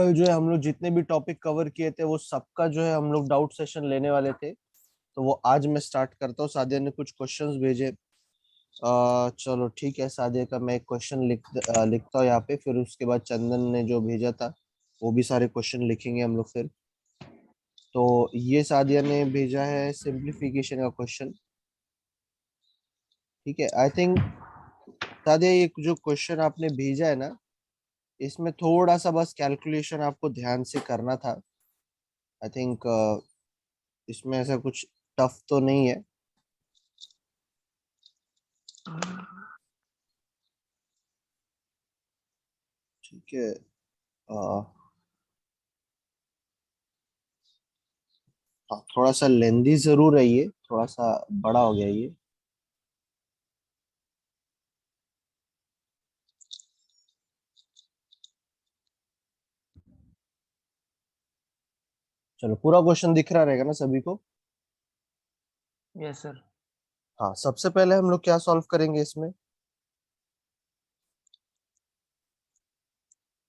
कल जो है हम लोग जितने भी टॉपिक कवर किए थे वो सबका जो है हम लोग डाउट सेशन लेने वाले थे। तो वो आज मैं स्टार्ट करता हूँ। सादिया ने कुछ क्वेश्चंस भेजे। चलो ठीक है, सादिया का मैं एक क्वेश्चन लिखता हूँ यहाँ पे, फिर उसके बाद चंदन ने जो भेजा था वो भी सारे क्वेश्चन लिखेंगे हम लोग फिर। तो ये सादिया ने भेजा है सिंप्लीफिकेशन का क्वेश्चन। ठीक है, आई थिंक सादिया ये जो क्वेश्चन आपने भेजा है ना, इसमें थोड़ा सा बस कैलकुलेशन आपको ध्यान से करना था। आई थिंक इसमें ऐसा कुछ टफ तो नहीं है। ठीक है। अ, हाँ, थोड़ा सा लेंदी जरूर है, ये थोड़ा सा बड़ा हो गया ये। चलो, पूरा क्वेश्चन दिख रहा रहेगा ना सभी को? Yes sir. हाँ, सबसे पहले हम लोग क्या सॉल्व करेंगे इसमें,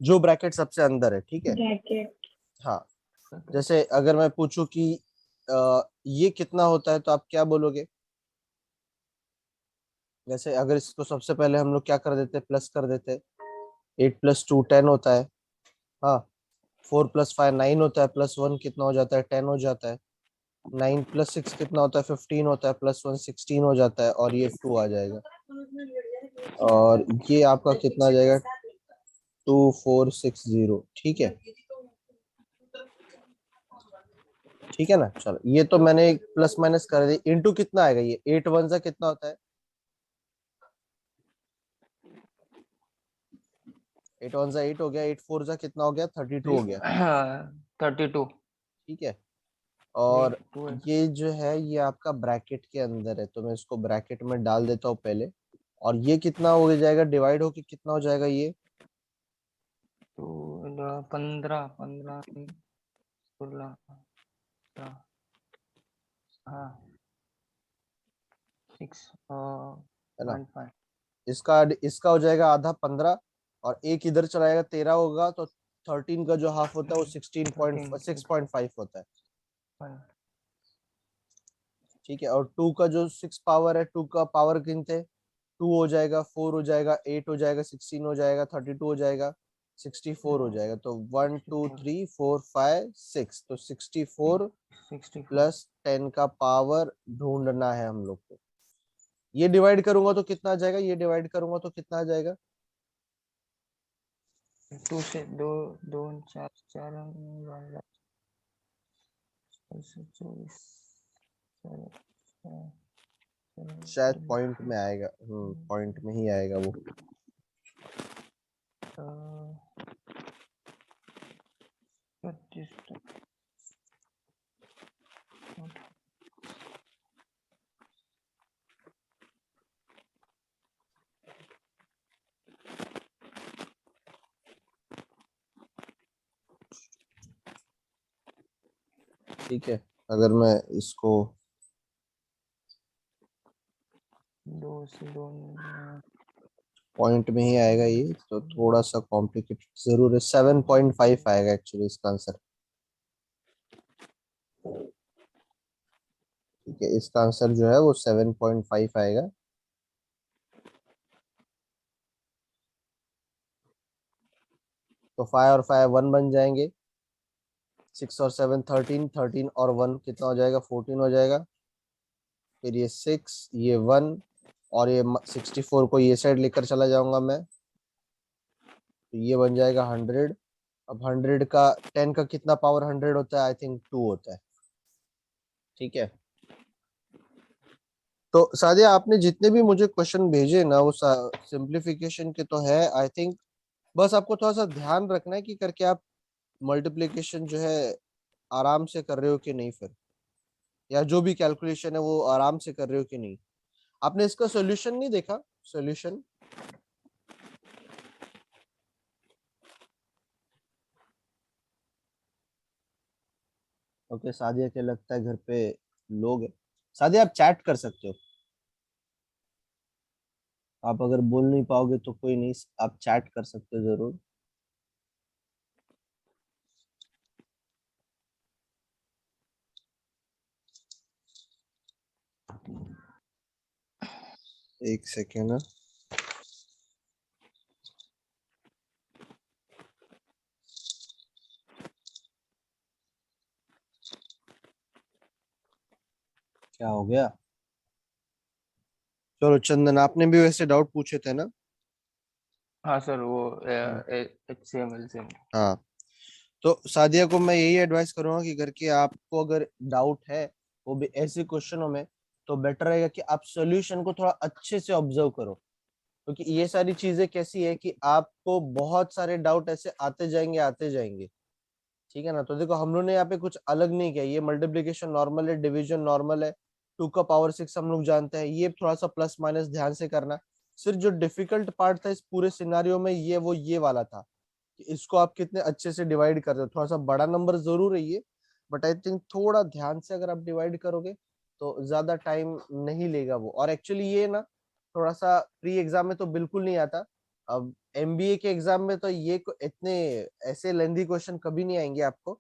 जो ब्रैकेट सबसे अंदर है। ठीक है। ब्रैकेट। हाँ, जैसे अगर मैं पूछूं कि ये कितना होता है, तो आप क्या बोलोगे? जैसे अगर इसको सबसे पहले हम लोग क्या कर देते, प्लस कर देते। 8 + 2 10 होता है। हाँ, 4 + 5 9 होता है, +1 कितना हो जाता है, 10 हो जाता है। 9 + 6 कितना होता है, 15 होता है, +1 16 हो जाता है, और ये 2 आ जाएगा। और ये आपका कितना आ जाएगा, 2460। ठीक है, ठीक है ना। चलो, ये तो मैंने प्लस माइनस कर दी। इंटू कितना आएगा, ये 8 1 सा कितना होता है, 8 1 सा 8 हो गया, 8 4 सा कितना हो गया, 32 हो गया। 32। ठीक है। और 2x। ये जो है ये आपका ब्रैकेट के अंदर है, तो मैं इसको ब्रैकेट में डाल देता हूँ पहले। और ये कितना हो जाएगा, डिवाइड होके कितना हो जाएगा ये, तो 15 15 16। हाँ 6 है ना। 0.5। इसका इसका हो जाएगा आधा 15, और एक इधर चला जाएगा 13 होगा, तो 13 का जो हाफ होता है वो 16.6.5 होता है। ठीक है। और 2 का जो 6 पावर है, 2 का पावर गिनते, 2 हो जाएगा, 4 हो जाएगा, 8 हो जाएगा, 16 हो जाएगा, 32 हो जाएगा, 64 हो जाएगा। तो 1 2 3 4 5 6, तो 64 64 प्लस 10 का पावर ढूंढना है हम लोग को। ये डिवाइड करूंगा तो कितना आ जाएगा, ये डिवाइड करूंगा तो कितना आ जाएगा, 2 से 2 2 4 4 24। शायद पॉइंट में आएगा। पॉइंट में ही आएगा वो। ठीक है, अगर मैं इसको 2 से 2 पॉइंट में ही आएगा, ये तो थोड़ा सा कॉम्प्लिकेटेड जरूर है। 7.5 आएगा एक्चुअली इसका आंसर। ठीक है, इसका आंसर जो है वो 7.5 आएगा। तो 5 और 5 1 बन जाएंगे, 6 और 7 13, 13 और 1 कितना हो जाएगा, 14 हो जाएगा। फिर ये 6, ये 1, और ये 64 को ये साइड लेकर चला जाऊंगा मैं, तो ये बन जाएगा 100। अब 100 का 10 का कितना पावर 100 होता है, आई थिंक 2 होता है। ठीक है। तो सादिया, आपने जितने भी मुझे क्वेश्चन भेजे ना वो सिंप्लीफिकेशन के तो है आई थिंक। बस आपको थोड़ा सा ध्यान रखना है कि करके आप मल्टीप्लिकेशन जो है आराम से कर रहे हो कि नहीं, फिर या जो भी कैलकुलेशन है वो आराम से कर रहे हो कि नहीं। आपने इसका सॉल्यूशन नहीं देखा, सॉल्यूशन? ओके, सादिया के लगता है घर पे लोग हैं। सादिया, आप चैट कर सकते हो। आप अगर बोल नहीं पाओगे तो कोई नहीं, आप चैट कर सकते हो जरूर। एक सेकेंड ना। क्या हो गया? चलो चंदन, आपने भी वैसे डाउट पूछे थे ना? हाँ सर, वो हम्म। HCM LCM। हाँ, तो सादिया को मैं यही एडवाइस करूंगा कि करके आपको अगर डाउट है वो भी ऐसे क्वेश्चनों में, तो बेटर रहेगा कि आप सॉल्यूशन को थोड़ा अच्छे से ऑब्जर्व करो। क्योंकि ये सारी चीजें कैसी है कि आपको बहुत सारे डाउट ऐसे आते जाएंगे आते जाएंगे। ठीक है ना? तो देखो, हम लोग ने यहाँ पे कुछ अलग नहीं किया। ये मल्टीप्लीकेशन नॉर्मल है, डिवीजन नॉर्मल है, 2 का पावर 6 हम लोग जानते हैं। ये थोड़ा सा प्लस माइनस ध्यान से करना। सिर्फ जो डिफिकल्ट पार्ट था इस पूरे सिनारियो में, ये वाला था कि इसको आप कितने अच्छे से डिवाइड कर रहे हो। थोड़ा सा बड़ा नंबर जरूर है ये, बट आई थिंक थोड़ा ध्यान से अगर आप डिवाइड करोगे तो ज्यादा टाइम नहीं लेगा वो। और एक्चुअली ये ना, थोड़ा सा प्री एग्जाम में तो बिल्कुल नहीं आता। अब एमबीए के एग्जाम में तो इतने ऐसे लेंथी क्वेश्चन कभी नहीं आएंगे आपको।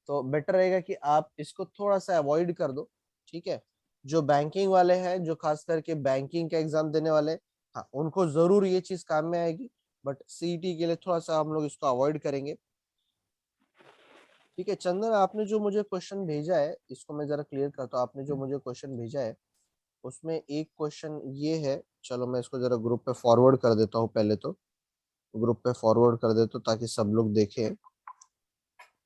तो बेटर रहेगा कि आप इसको थोड़ा सा अवॉइड कर दो। ठीक है? जो बैंकिंग वाले हैं, जो खास करके बैंकिंग का एग्जाम देने वाले हैं, हाँ उनको जरूर ये चीज काम में आएगी। बट सीईटी के लिए थोड़ा सा हम लोग इसको अवॉइड करेंगे। ठीक है चंदन, आपने जो मुझे क्वेश्चन भेजा है इसको मैं जरा क्लियर करता हूँ। आपने जो मुझे क्वेश्चन भेजा है उसमें एक क्वेश्चन ये है। चलो मैं इसको जरा ग्रुप पे फॉरवर्ड कर देता हूँ। पहले तो ग्रुप पे फॉरवर्ड कर देता हूँ ताकि सब लोग देखें।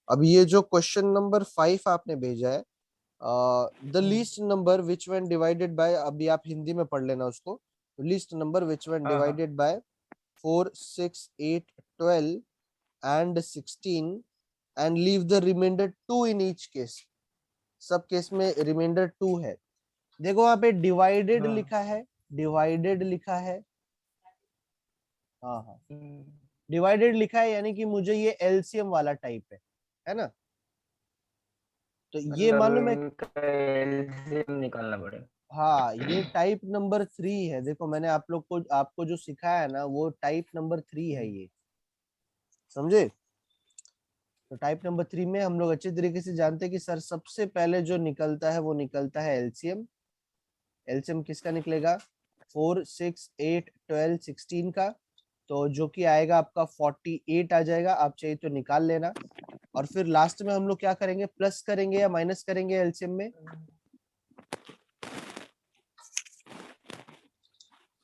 अब ये जो क्वेश्चन नंबर 5 आपने भेजा है, the least number which one divided by, अभी आप हिंदी में पढ़ लेना उसको। लीस्ट नंबर विच वन हाँ हाँ। Divided by 4, 6, 8, 12 and 16 and leave the remainder 2 in each case। सब केस में रिमाइंडर 2 है। देखो वहां पे डिवाइडेड हाँ। लिखा है, डिवाइडेड लिखा है। हाँ हाँ, हम्म, डिवाइडेड लिखा है, यानी कि मुझे ये एलसीएम वाला टाइप है ना? तो ये मतलब मालूम है। इनका LCM निकालना पड़ेगा। हाँ, ये टाइप नंबर 3 है। देखो मैंने आप लोग को आपको जो सिखाया है ना, वो टाइप नंबर 3 है ये। समझे? तो टाइप नंबर 3 में हम लोग अच्छे तरीके से जानते हैं कि सर सबसे पहले जो निकलता है वो निकलता है एलसीएम। एलसीएम किसका निकलेगा? 4, 6, 8, 12, 16 का। तो जो कि आएगा आपका 48 आ जाएगा। आप चाहिए तो निकाल लेना। और फिर लास्ट में हम लोग क्या करेंगे, प्लस करेंगे या माइनस करेंगे एलसीएम में?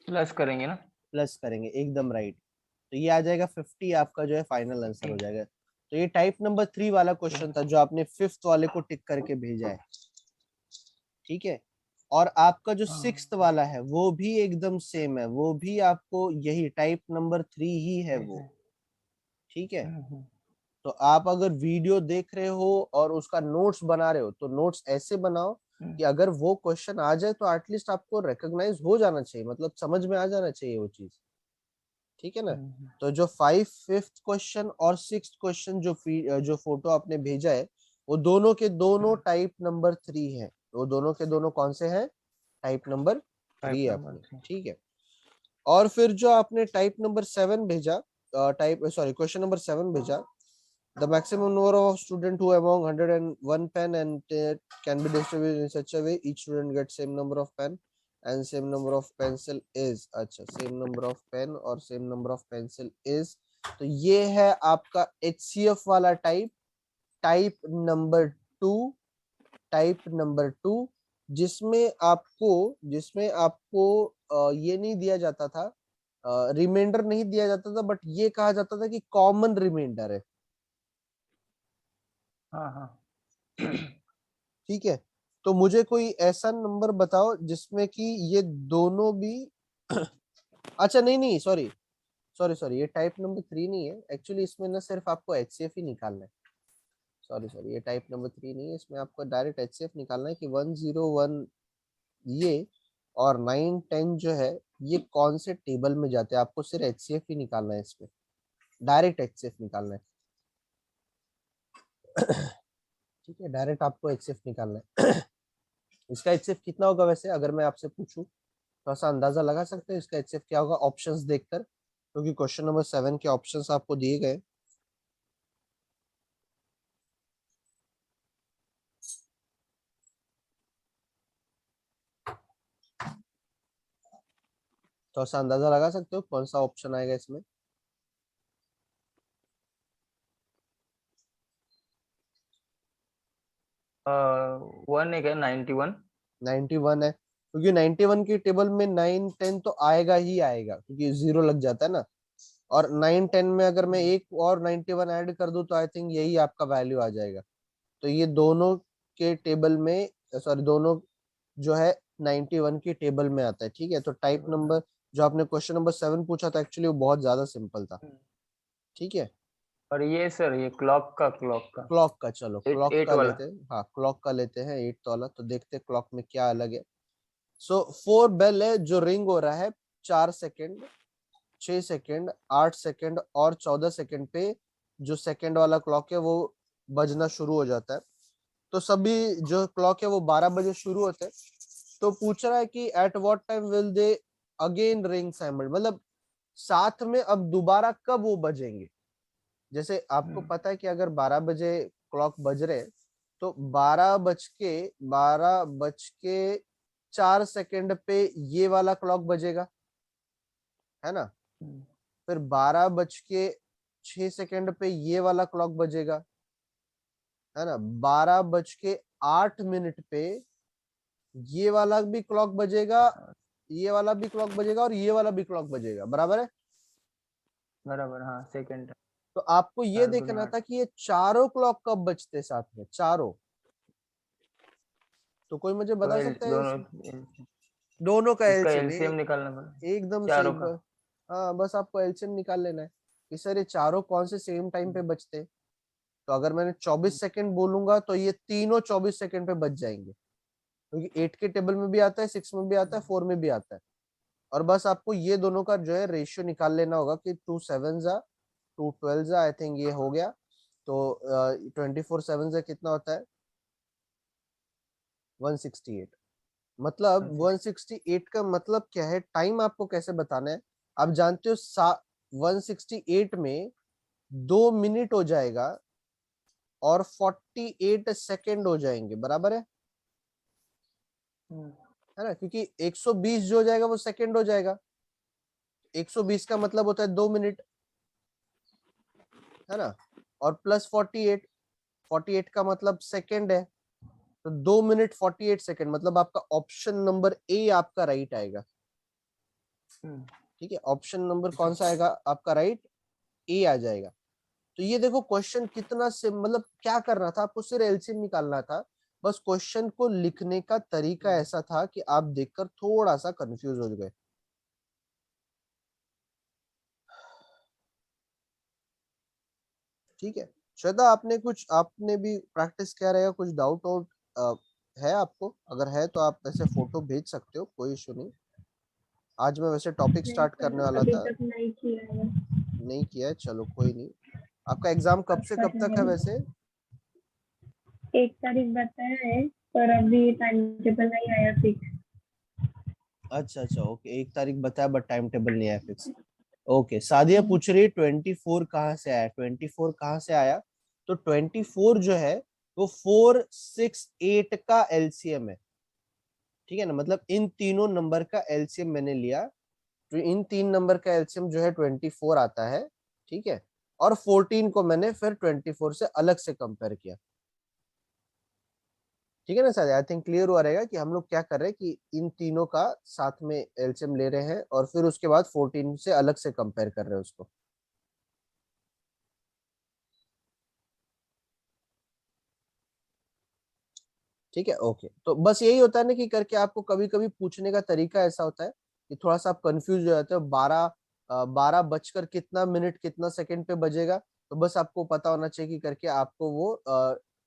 प्लस करेंगे ना। प्लस करेंगे, एकदम राइट। तो ये आ जाएगा 50, आपका जो है फाइनल आंसर 50। हो जाएगा। तो ये टाइप नंबर 3 वाला क्वेश्चन था जो आपने फिफ्थ वाले को टिक करके भेजा है। ठीक है? और आपका जो सिक्स्थ हाँ। वाला है वो भी एकदम सेम है, वो भी आपको यही टाइप नंबर 3 ही है वो। ऐसे। ठीक है? हम्म। तो आप अगर वीडियो देख रहे हो और उसका नोट्स बना रहे हो तो नोट्स ऐसे बनाओ हम्म, कि अगर वो क्वेश्चन आ जाए तो एटलीस्ट आपको रिकॉग्नाइज हो जाना चाहिए, मतलब समझ में आ जाना चाहिए वो चीज। ठीक है ना? हम्म, तो जो 5, 5th क्वेश्चन और 6th क्वेश्चन जो फोटो आपने भेजा है, वो दोनों के दोनों हम्म। टाइप नंबर 3 है। वो दोनों के दोनों कौन से हैं? टाइप नंबर 3 टाइप है नंबर अपने। 3। ठीक है? और फिर जो आपने टाइप नंबर 7 भेजा, टाइप सॉरी क्वेश्चन नंबर 7 भेजा, the maximum number of student who among 101 pen and can be distributed in such a way each student gets same number of pen and same number of pencil is, अच्छा same number of pen और same number of pencil is। तो ये है आपका HCF वाला type, type number 2। Type number 2, जिसमें आपको ये नहीं दिया जाता था, रिमाइंडर नहीं दिया जाता था, बट ये कहा जाता था कि कॉमन रिमाइंडर है। हाँ हाँ। ठीक है? तो मुझे कोई ऐसा नंबर बताओ जिसमें कि ये दोनों भी अच्छा नहीं नहीं, सॉरी सॉरी सॉरी, ये टाइप नंबर 3 नहीं है एक्चुअली। इसमें ना सिर्फ आपको एचसीएफ ही निकालना है। सॉरी सॉरी, ये टाइप नंबर 3 नहीं है। इसमें आपको डायरेक्ट एचसीएफ निकालना है कि 101 ये और 9, 10 जो है ये कौन से टेबल में जाते हैं। आपको सिर्फ एचसीएफ ही निकालना है इसमें, डायरेक्ट एचसीएफ निकालना है। ठीक है? डायरेक्ट आपको एचसीएफ निकालना है। इसका एचसीएफ कितना होगा वैसे, अगर मैं आपसे पूछूं? थोड़ा सा अंदाजा लगा सकते हैं इसका एचसीएफ क्या होगा ऑप्शंस देखकर, क्योंकि क्वेश्चन नंबर 7 के ऑप्शंस आपको दिए गए। थोड़ा सा अंदाजा लगा सकते हो कौन सा ऑप्शन आएगा इसमें? वन है क्या? 91। 91 है, क्योंकि 91 की टेबल में 9 10 तो आएगा ही आएगा, क्योंकि जीरो लग जाता है ना। और 9 10 में अगर मैं एक और 91 ऐड कर दूं तो आई थिंक यही आपका वैल्यू आ जाएगा। तो ये दोनों के टेबल में, सॉरी दोनों जो है 91 की टेबल में आता है। ठीक है, तो टाइप नंबर जो आपने क्वेश्चन नंबर 7 पूछा था एक्चुअली वो बहुत ज्यादा सिंपल था। ठीक है, और ये सर, ये क्लॉक का क्लॉक का, चलो एट क्लॉक एट का वाला। लेते हैं। हाँ क्लॉक का लेते हैं 8 वाला, तो देखते हैं क्लॉक में क्या अलग है। सो 4 बेल है जो रिंग हो रहा है 4 सेकेंड, 6 सेकेंड, 8 सेकेंड और 14 सेकेंड पे जो सेकेंड वाला क्लॉक है वो बजना शुरू हो जाता है। तो सभी जो क्लॉक है वो 12 बजे शुरू होते हैं। तो पूछ रहा है कि at what time will they again ring simultaneously, मतलब साथ में अब दोबारा कब वो बजेंगे। जैसे आपको पता है कि अगर 12 बजे क्लॉक बज रहे हैं, तो 12 बज के 4 सेकेंड पे ये वाला क्लॉक बजेगा, है ना। फिर 12 बज के 6 सेकेंड पे ये वाला क्लॉक बजेगा, है ना। 12 बज के 8 मिनट पे ये वाला भी क्लॉक बजेगा, ये वाला भी क्लॉक बजेगा और ये वाला भी क्लॉक बजेगा, बराबर है। बराबर, हाँ सेकंड। तो आपको ये 4 दूनी देखना 8। था कि ये चारों क्लॉक कब बजते साथ में, चारों। तो कोई मुझे तो बता सकता है दोनों इसमें? दोनों का इसका एलसीएम एलसीएम निकालना पड़ेगा एकदम सही। चारों का। हाँ बस आपको एलसीएम निकाल लेना है कि सर ये चारों कौन से सेम टाइम पे बजते हैं। तो अगर मैंने 24 सेकंड बोलूंगा तो ये तीनों 24 सेकंड पे बच जाएंगे, क्योंकि 8 के टेबल में भी आता है, 6 में भी आता है, 4 में भी आता है। और बस आपको ये दोनों का जो है रेशियो निकाल लेना होगा कि 2 7 जा 2 12 जा, आई थिंक ये हो गया। तो 24 7 से कितना होता है? 168। मतलब 168 का मतलब क्या है, टाइम आपको कैसे बताना है। आप जानते हो 168 में 2 मिनट हो जाएगा और 48 सेकेंड हो जाएंगे, बराबर है ना। क्योंकि 120 जो हो जाएगा वो सेकेंड हो जाएगा, 120 का मतलब होता है 2 मिनट, है ना। और प्लस 48, 48 का मतलब सेकेंड है। तो 2 मिनट 48 सेकेंड, मतलब आपका ऑप्शन नंबर ए आपका राइट आएगा। ठीक है, ऑप्शन नंबर कौन सा आएगा आपका राइट? ए आ जाएगा। तो ये देखो क्वेश्चन कितना से, मतलब क्या करना था आपको, सिर्फ एलसीएम निकालना था। बस क्वेश्चन को लिखने का तरीका ऐसा था कि आप देखकर थोड़ा सा कंफ्यूज हो गए। ठीक है, श्वेता आपने कुछ, आपने भी प्रैक्टिस किया रहेगा, कुछ डाउट आउट है आपको? अगर है तो आप ऐसे फोटो भेज सकते हो, कोई इशू नहीं। आज मैं वैसे टॉपिक नहीं स्टार्ट सर, करने वाला अभी था। तक नहीं किया है। नहीं किया है, चलो कोई नहीं। आपका एग्जाम कब अब से कब तक है करेंगे। वैसे? 1 तारीख बताया है, पर अभी टाइम टेबल नहीं आया फिक्स। अच्छा अच्छा, ओके, 1 तारीख बताया बट टाइम टेबल नहीं आया फिक्स। ओके, सादिया पूछ रही है 24 कहाँ से आया, 24 कहाँ से आया। तो 24 जो है वो 4 6 8 का एलसीएम है। ठीक है ना, मतलब इन तीनों नंबर का एलसीएम मैंने लिया, तो इन तीन नंबर का एलसीएम जो है 24 आता है। ठीक है, और 14 को मैंने फिर 24 से अलग से कंपेयर किया। ठीक है ना सर, आई थिंक क्लियर हुआ रहेगा कि हम लोग क्या कर रहे हैं कि इन तीनों का साथ में एलसीएम ले रहे हैं और फिर उसके बाद 14 से अलग से कंपेयर कर रहे हैं उसको। ठीक है, ओके। तो बस यही होता है ना कि करके आपको कभी कभी पूछने का तरीका ऐसा होता है कि थोड़ा सा आप कंफ्यूज हो जाते हो। 12 बजकर कितना मिनट कितना सेकंड पे बजेगा, तो बस आपको पता होना चाहिए कि करके आपको वो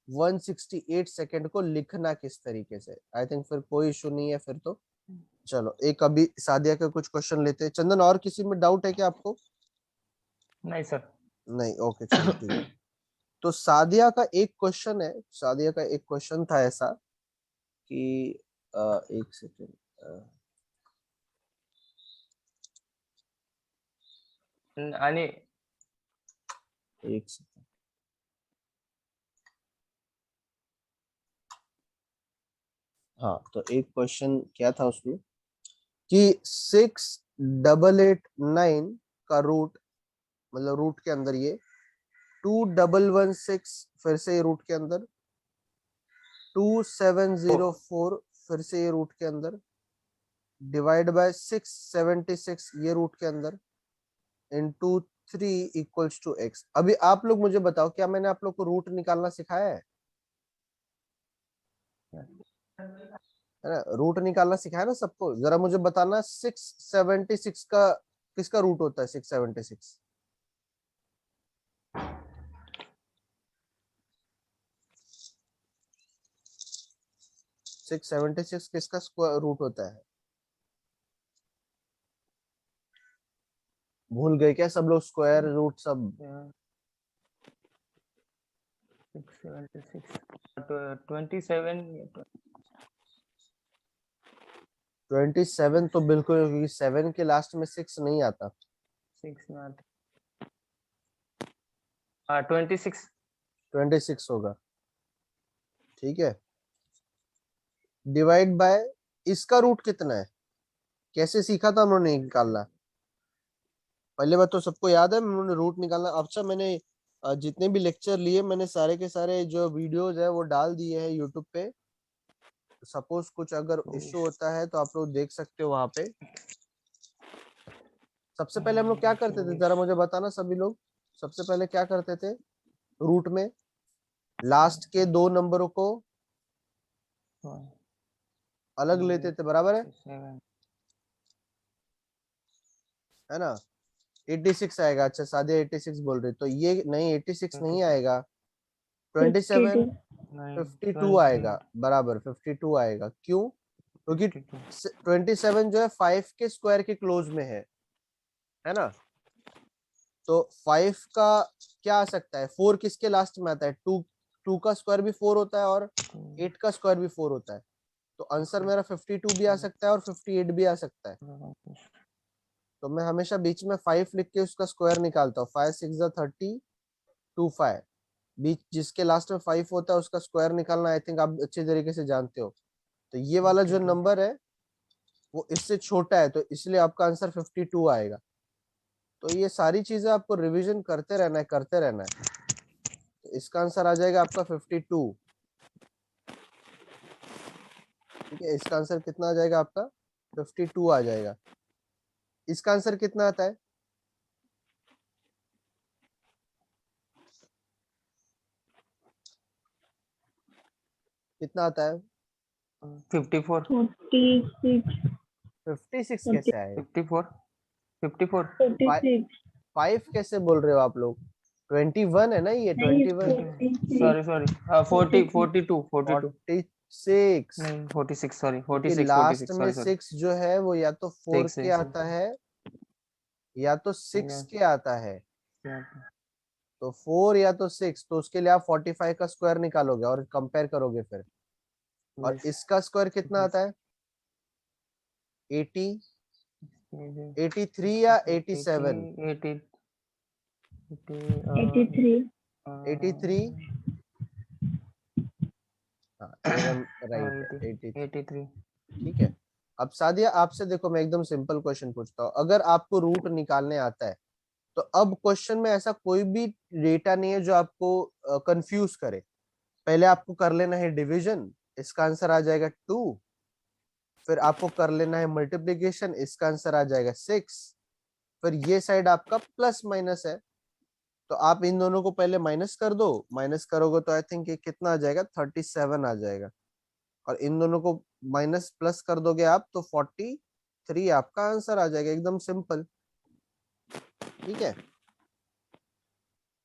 168 सेकंड को लिखना किस तरीके से। आई थिंक फिर कोई इशू नहीं है फिर तो। चलो एक अभी सादिया का कुछ क्वेश्चन लेते हैं। चंदन और किसी में डाउट है क्या आपको? नहीं सर। नहीं, ओके चलो ठीक है। तो सादिया का एक क्वेश्चन है, सादिया का एक क्वेश्चन था ऐसा कि एक सेकेंड, आणि एक सेकेंड। हाँ, तो एक क्वेश्चन क्या था उसमें कि 6 889 का रूट, मतलब रूट के अंदर ये 2116, फिर से ये रूट के अंदर 2704, फिर से ये रूट के अंदर डिवाइड बाय 676 ये रूट के अंदर इनटू 3 इक्वल्स टू x। अभी आप लोग मुझे बताओ, क्या मैंने आप लोग को रूट निकालना सिखाया है ना? रूट निकालना सिखाया ना सबको? जरा मुझे बताना 676 का किसका रूट होता है? 676 676 किसका स्क्वायर रूट होता है? भूल गए क्या सब लोग स्क्वायर रूट सब? 676 27 27 तो बिल्कुल, क्योंकि 7 के लास्ट में 6 नहीं आता। 6 में आता। 26 26 होगा, ठीक है। डिवाइड बाय इसका रूट कितना है? कैसे सीखा था उन्होंने निकालना? पहले बात तो सबको याद है उन्होंने रूट निकालना। अच्छा, मैंने जितने भी लेक्चर लिए मैंने सारे के सारे जो वीडियोस है वो डाल दिए हैं यूट्यूब पे। सपोज कुछ अगर इश्यू होता है तो आप लोग देख सकते हो वहां पे। सबसे पहले हम लोग क्या करते थे, जरा मुझे बताना सभी लोग। सबसे पहले क्या करते थे रूट में? लास्ट के 2 नंबरों को अलग लेते थे, बराबर है ना? 86 आएगा। अच्छा, सादिया 86 बोल रही, तो ये नहीं 86 नहीं आएगा, 27 52 आएगा, बराबर 52 आएगा। क्यों? क्योंकि 27 जो है 5 के स्क्वायर के क्लोज में है ना? तो 5 का क्या आ सकता है? 4 किसके लास्ट में आता है? 2 का स्क्वायर भी 4 होता है और 8 का स्क्वायर भी 4 होता है। तो आंसर मेरा 52 भी आ सकता है और 58 भी आ सकता है। तो मैं हमेशा बीच में 5 लिख के उसका स्क्वायर निकालता हूँ। 5 6 30 2 5, बीच जिसके लास्ट में 5 होता है उसका स्क्वायर निकालना आई थिंक आप अच्छे तरीके से जानते हो। तो ये वाला जो नंबर है वो इससे छोटा है, तो इसलिए आपका आंसर 52 आएगा। तो ये सारी चीजें आपको रिवीजन करते रहना है, करते रहना है। तो इसका आंसर आ जाएगा आपका 52, ठीक है। इसका आंसर कितना आ जाएगा आपका? 52 आ जाएगा। इसका आंसर कितना आता है? कितना आता है? 54 56 कैसे आएगा? 54 5 कैसे बोल रहे हो आप लोग? 21 है ना ये? 21 सॉरी 40 42 46, नहीं 46 सॉरी क्योंकि 46 लास्ट 46 में सॉरी 6 जो है वो या तो 4 6 के आता है या तो 6 के आता है। तो 4 या तो 6, तो उसके लिए आप 45 का स्क्वायर निकालोगे और कंपेयर करोगे फिर। और इसका स्क्वायर कितना आता है? 80, 83 या 87? 83, हाँ एरम राइट है, 83, ठीक है। अब सादिया आपसे देखो, मैं एकदम सिंपल क्वेश्चन पूछता हूँ। अगर आपको रूट निकालने आता है तो अब क्वेश्चन में ऐसा कोई भी डेटा नहीं है जो आपको कंफ्यूज करे। पहले आपको कर लेना है डिवीजन, इसका आंसर आ जाएगा 2। फिर आपको कर लेना है मल्टीप्लीकेशन, इसका आंसर आ जाएगा 6। फिर ये साइड आपका प्लस माइनस है, तो आप इन दोनों को पहले माइनस कर दो। माइनस करोगे तो आई थिंक ये कितना आ जाएगा? 37 आ जाएगा। और इन दोनों को माइनस प्लस कर दोगे आप तो 43 आपका आंसर आ जाएगा। एकदम सिंपल, ठीक है।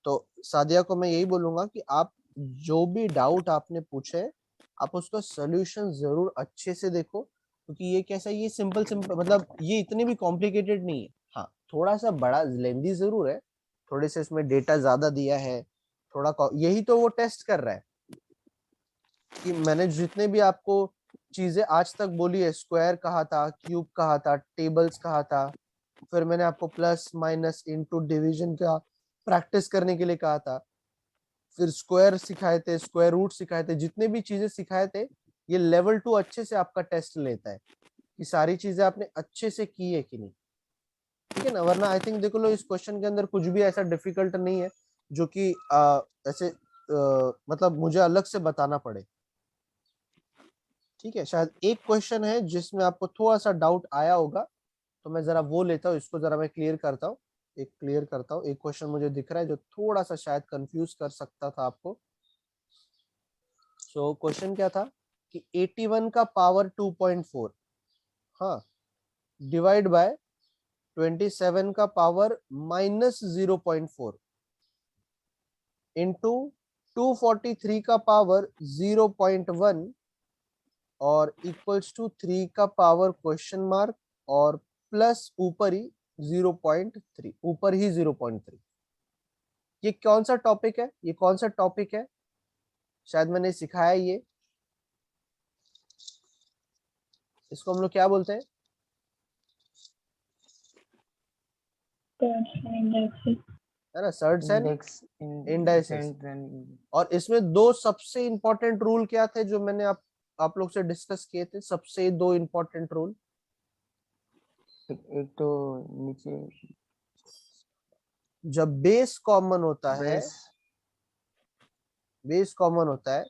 तो सादिया को मैं यही बोलूंगा कि आप जो भी डाउट आपने पूछे आप उसका सोल्यूशन जरूर अच्छे से देखो, क्योंकि ये कैसा, ये सिंपल सिंपल, मतलब ये इतने भी कॉम्प्लिकेटेड नहीं है। हाँ, थोड़ा सा बड़ा लेंदी जरूर है, थोड़े से इसमें डेटा ज्यादा दिया है, थोड़ा यही तो वो टेस्ट कर रहा है कि मैंने जितने भी आपको चीजें आज तक बोली है, स्क्वायर कहा था, क्यूब कहा था, टेबल्स कहा था, फिर मैंने आपको प्लस माइनस इनटू डिवीजन का प्रैक्टिस करने के लिए कहा था, फिर स्क्वायर सिखाए थे, स्क्वायर रूट सिखाए थे, जितने भी चीजें सिखाए थे, ये लेवल 2 अच्छे से आपका टेस्ट लेता है कि सारी चीजें आपने अच्छे से की है कि नहीं। ठीक है ना, वरना आई थिंक देखो लो इस क्वेश्चन के अंदर कुछ भी ऐसा डिफिकल्ट नहीं है जो कि ऐसे मतलब मुझे अलग से बताना पड़े। ठीक है, शायद एक क्वेश्चन है जिसमें आपको थोड़ा सा डाउट आया होगा, तो मैं जरा वो लेता हूँ, इसको जरा मैं क्लियर करता हूँ। एक क्वेश्चन मुझे दिख रहा है जो थोड़ा सा शायद कंफ्यूज कर सकता था आपको। सो क्वेश्चन क्या था कि 81 का पावर 2.4, हाँ, डिवाइड बाय 27 का पावर -0.4 इंटू 243 का पावर 0.1 और इक्वल्स टू 3 का पावर क्वेश्चन मार्क और प्लस ऊपर ही 0.3, ऊपर ही 0.3। ये कौन सा टॉपिक है, ये कौन सा टॉपिक है? शायद मैंने सिखाया ये, इसको हम लोग क्या बोलते हैं? है ना, सर्ट्स एंड इंडेक्स इंडाइसेस। और इसमें दो सबसे इंपॉर्टेंट रूल क्या थे जो मैंने आप लोग से डिस्कस किए थे? सबसे दो इंपॉर्टेंट रूल, एक तो नीचे जब बेस कॉमन होता है, बेस बेस कॉमन होता है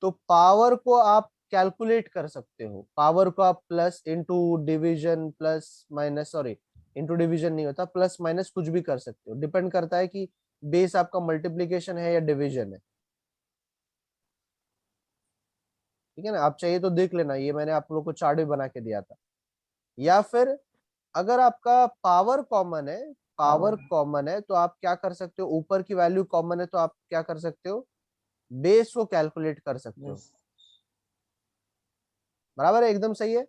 तो पावर को आप कैलकुलेट कर सकते हो। पावर को आप plus into division plus minus, sorry into division नहीं होता, प्लस माइनस कुछ भी कर सकते हो, डिपेंड करता है कि बेस आपका मल्टीप्लीकेशन है या डिवीजन है। ठीक है ना, आप चाहिए तो देख लेना, ये मैंने आप लोग को चार्ट भी बना के दिया था। या फिर अगर आपका पावर कॉमन है, पावर कॉमन है तो आप क्या कर सकते हो, ऊपर की वैल्यू कॉमन है तो आप क्या कर सकते हो, बेस को कैलकुलेट कर सकते हो। बराबर है, एकदम सही है।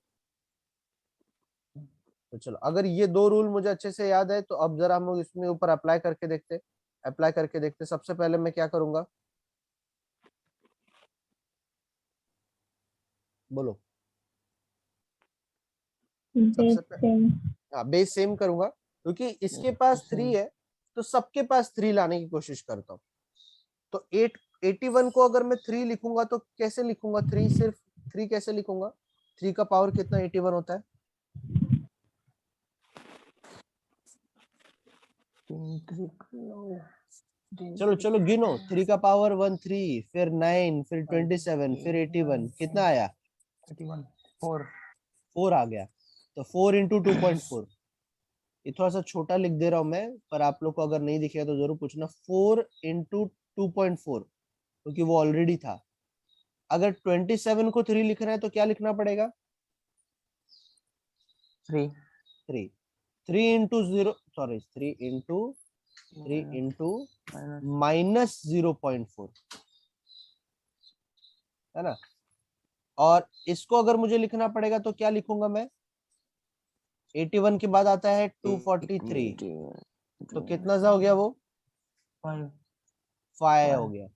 तो चलो, अगर ये दो रूल मुझे अच्छे से याद है तो अब जरा हम लोग इसमें ऊपर अप्लाई करके देखते, सबसे पहले मैं क्या करूंगा, बोलो। सबसे पहले हाँ, बेस सेम करूंगा क्योंकि इसके पास 3 है तो सबके पास 3 लाने की कोशिश करता हूँ। तो 81 को अगर मैं 3 लिखूंगा तो कैसे लिखूंगा, 3 सिर्फ 3 कैसे लिखूंगा, 3 का पावर कितना 81 होता है? चलो चलो गिनो, 3 का पावर 1 3, फिर 9, फिर 27, फिर 81, कितना आया? 4 आ गया। तो 4 इंटू 2.4, ये थोड़ा सा छोटा लिख दे रहा हूं मैं, पर आप लोग को अगर नहीं दिखेगा तो जरूर पूछना। 4 इंटू 2.4, क्योंकि वो ऑलरेडी था। अगर 27 को 3 लिखना है तो क्या लिखना पड़ेगा? 3 3 इंटू 0, सॉरी 3 इंटू माइनस 0.4, है ना। और इसको अगर मुझे लिखना पड़ेगा तो क्या लिखूंगा मैं? 81 के बाद आता है 243, तो कितना सा हो गया वो? 5 हो गया।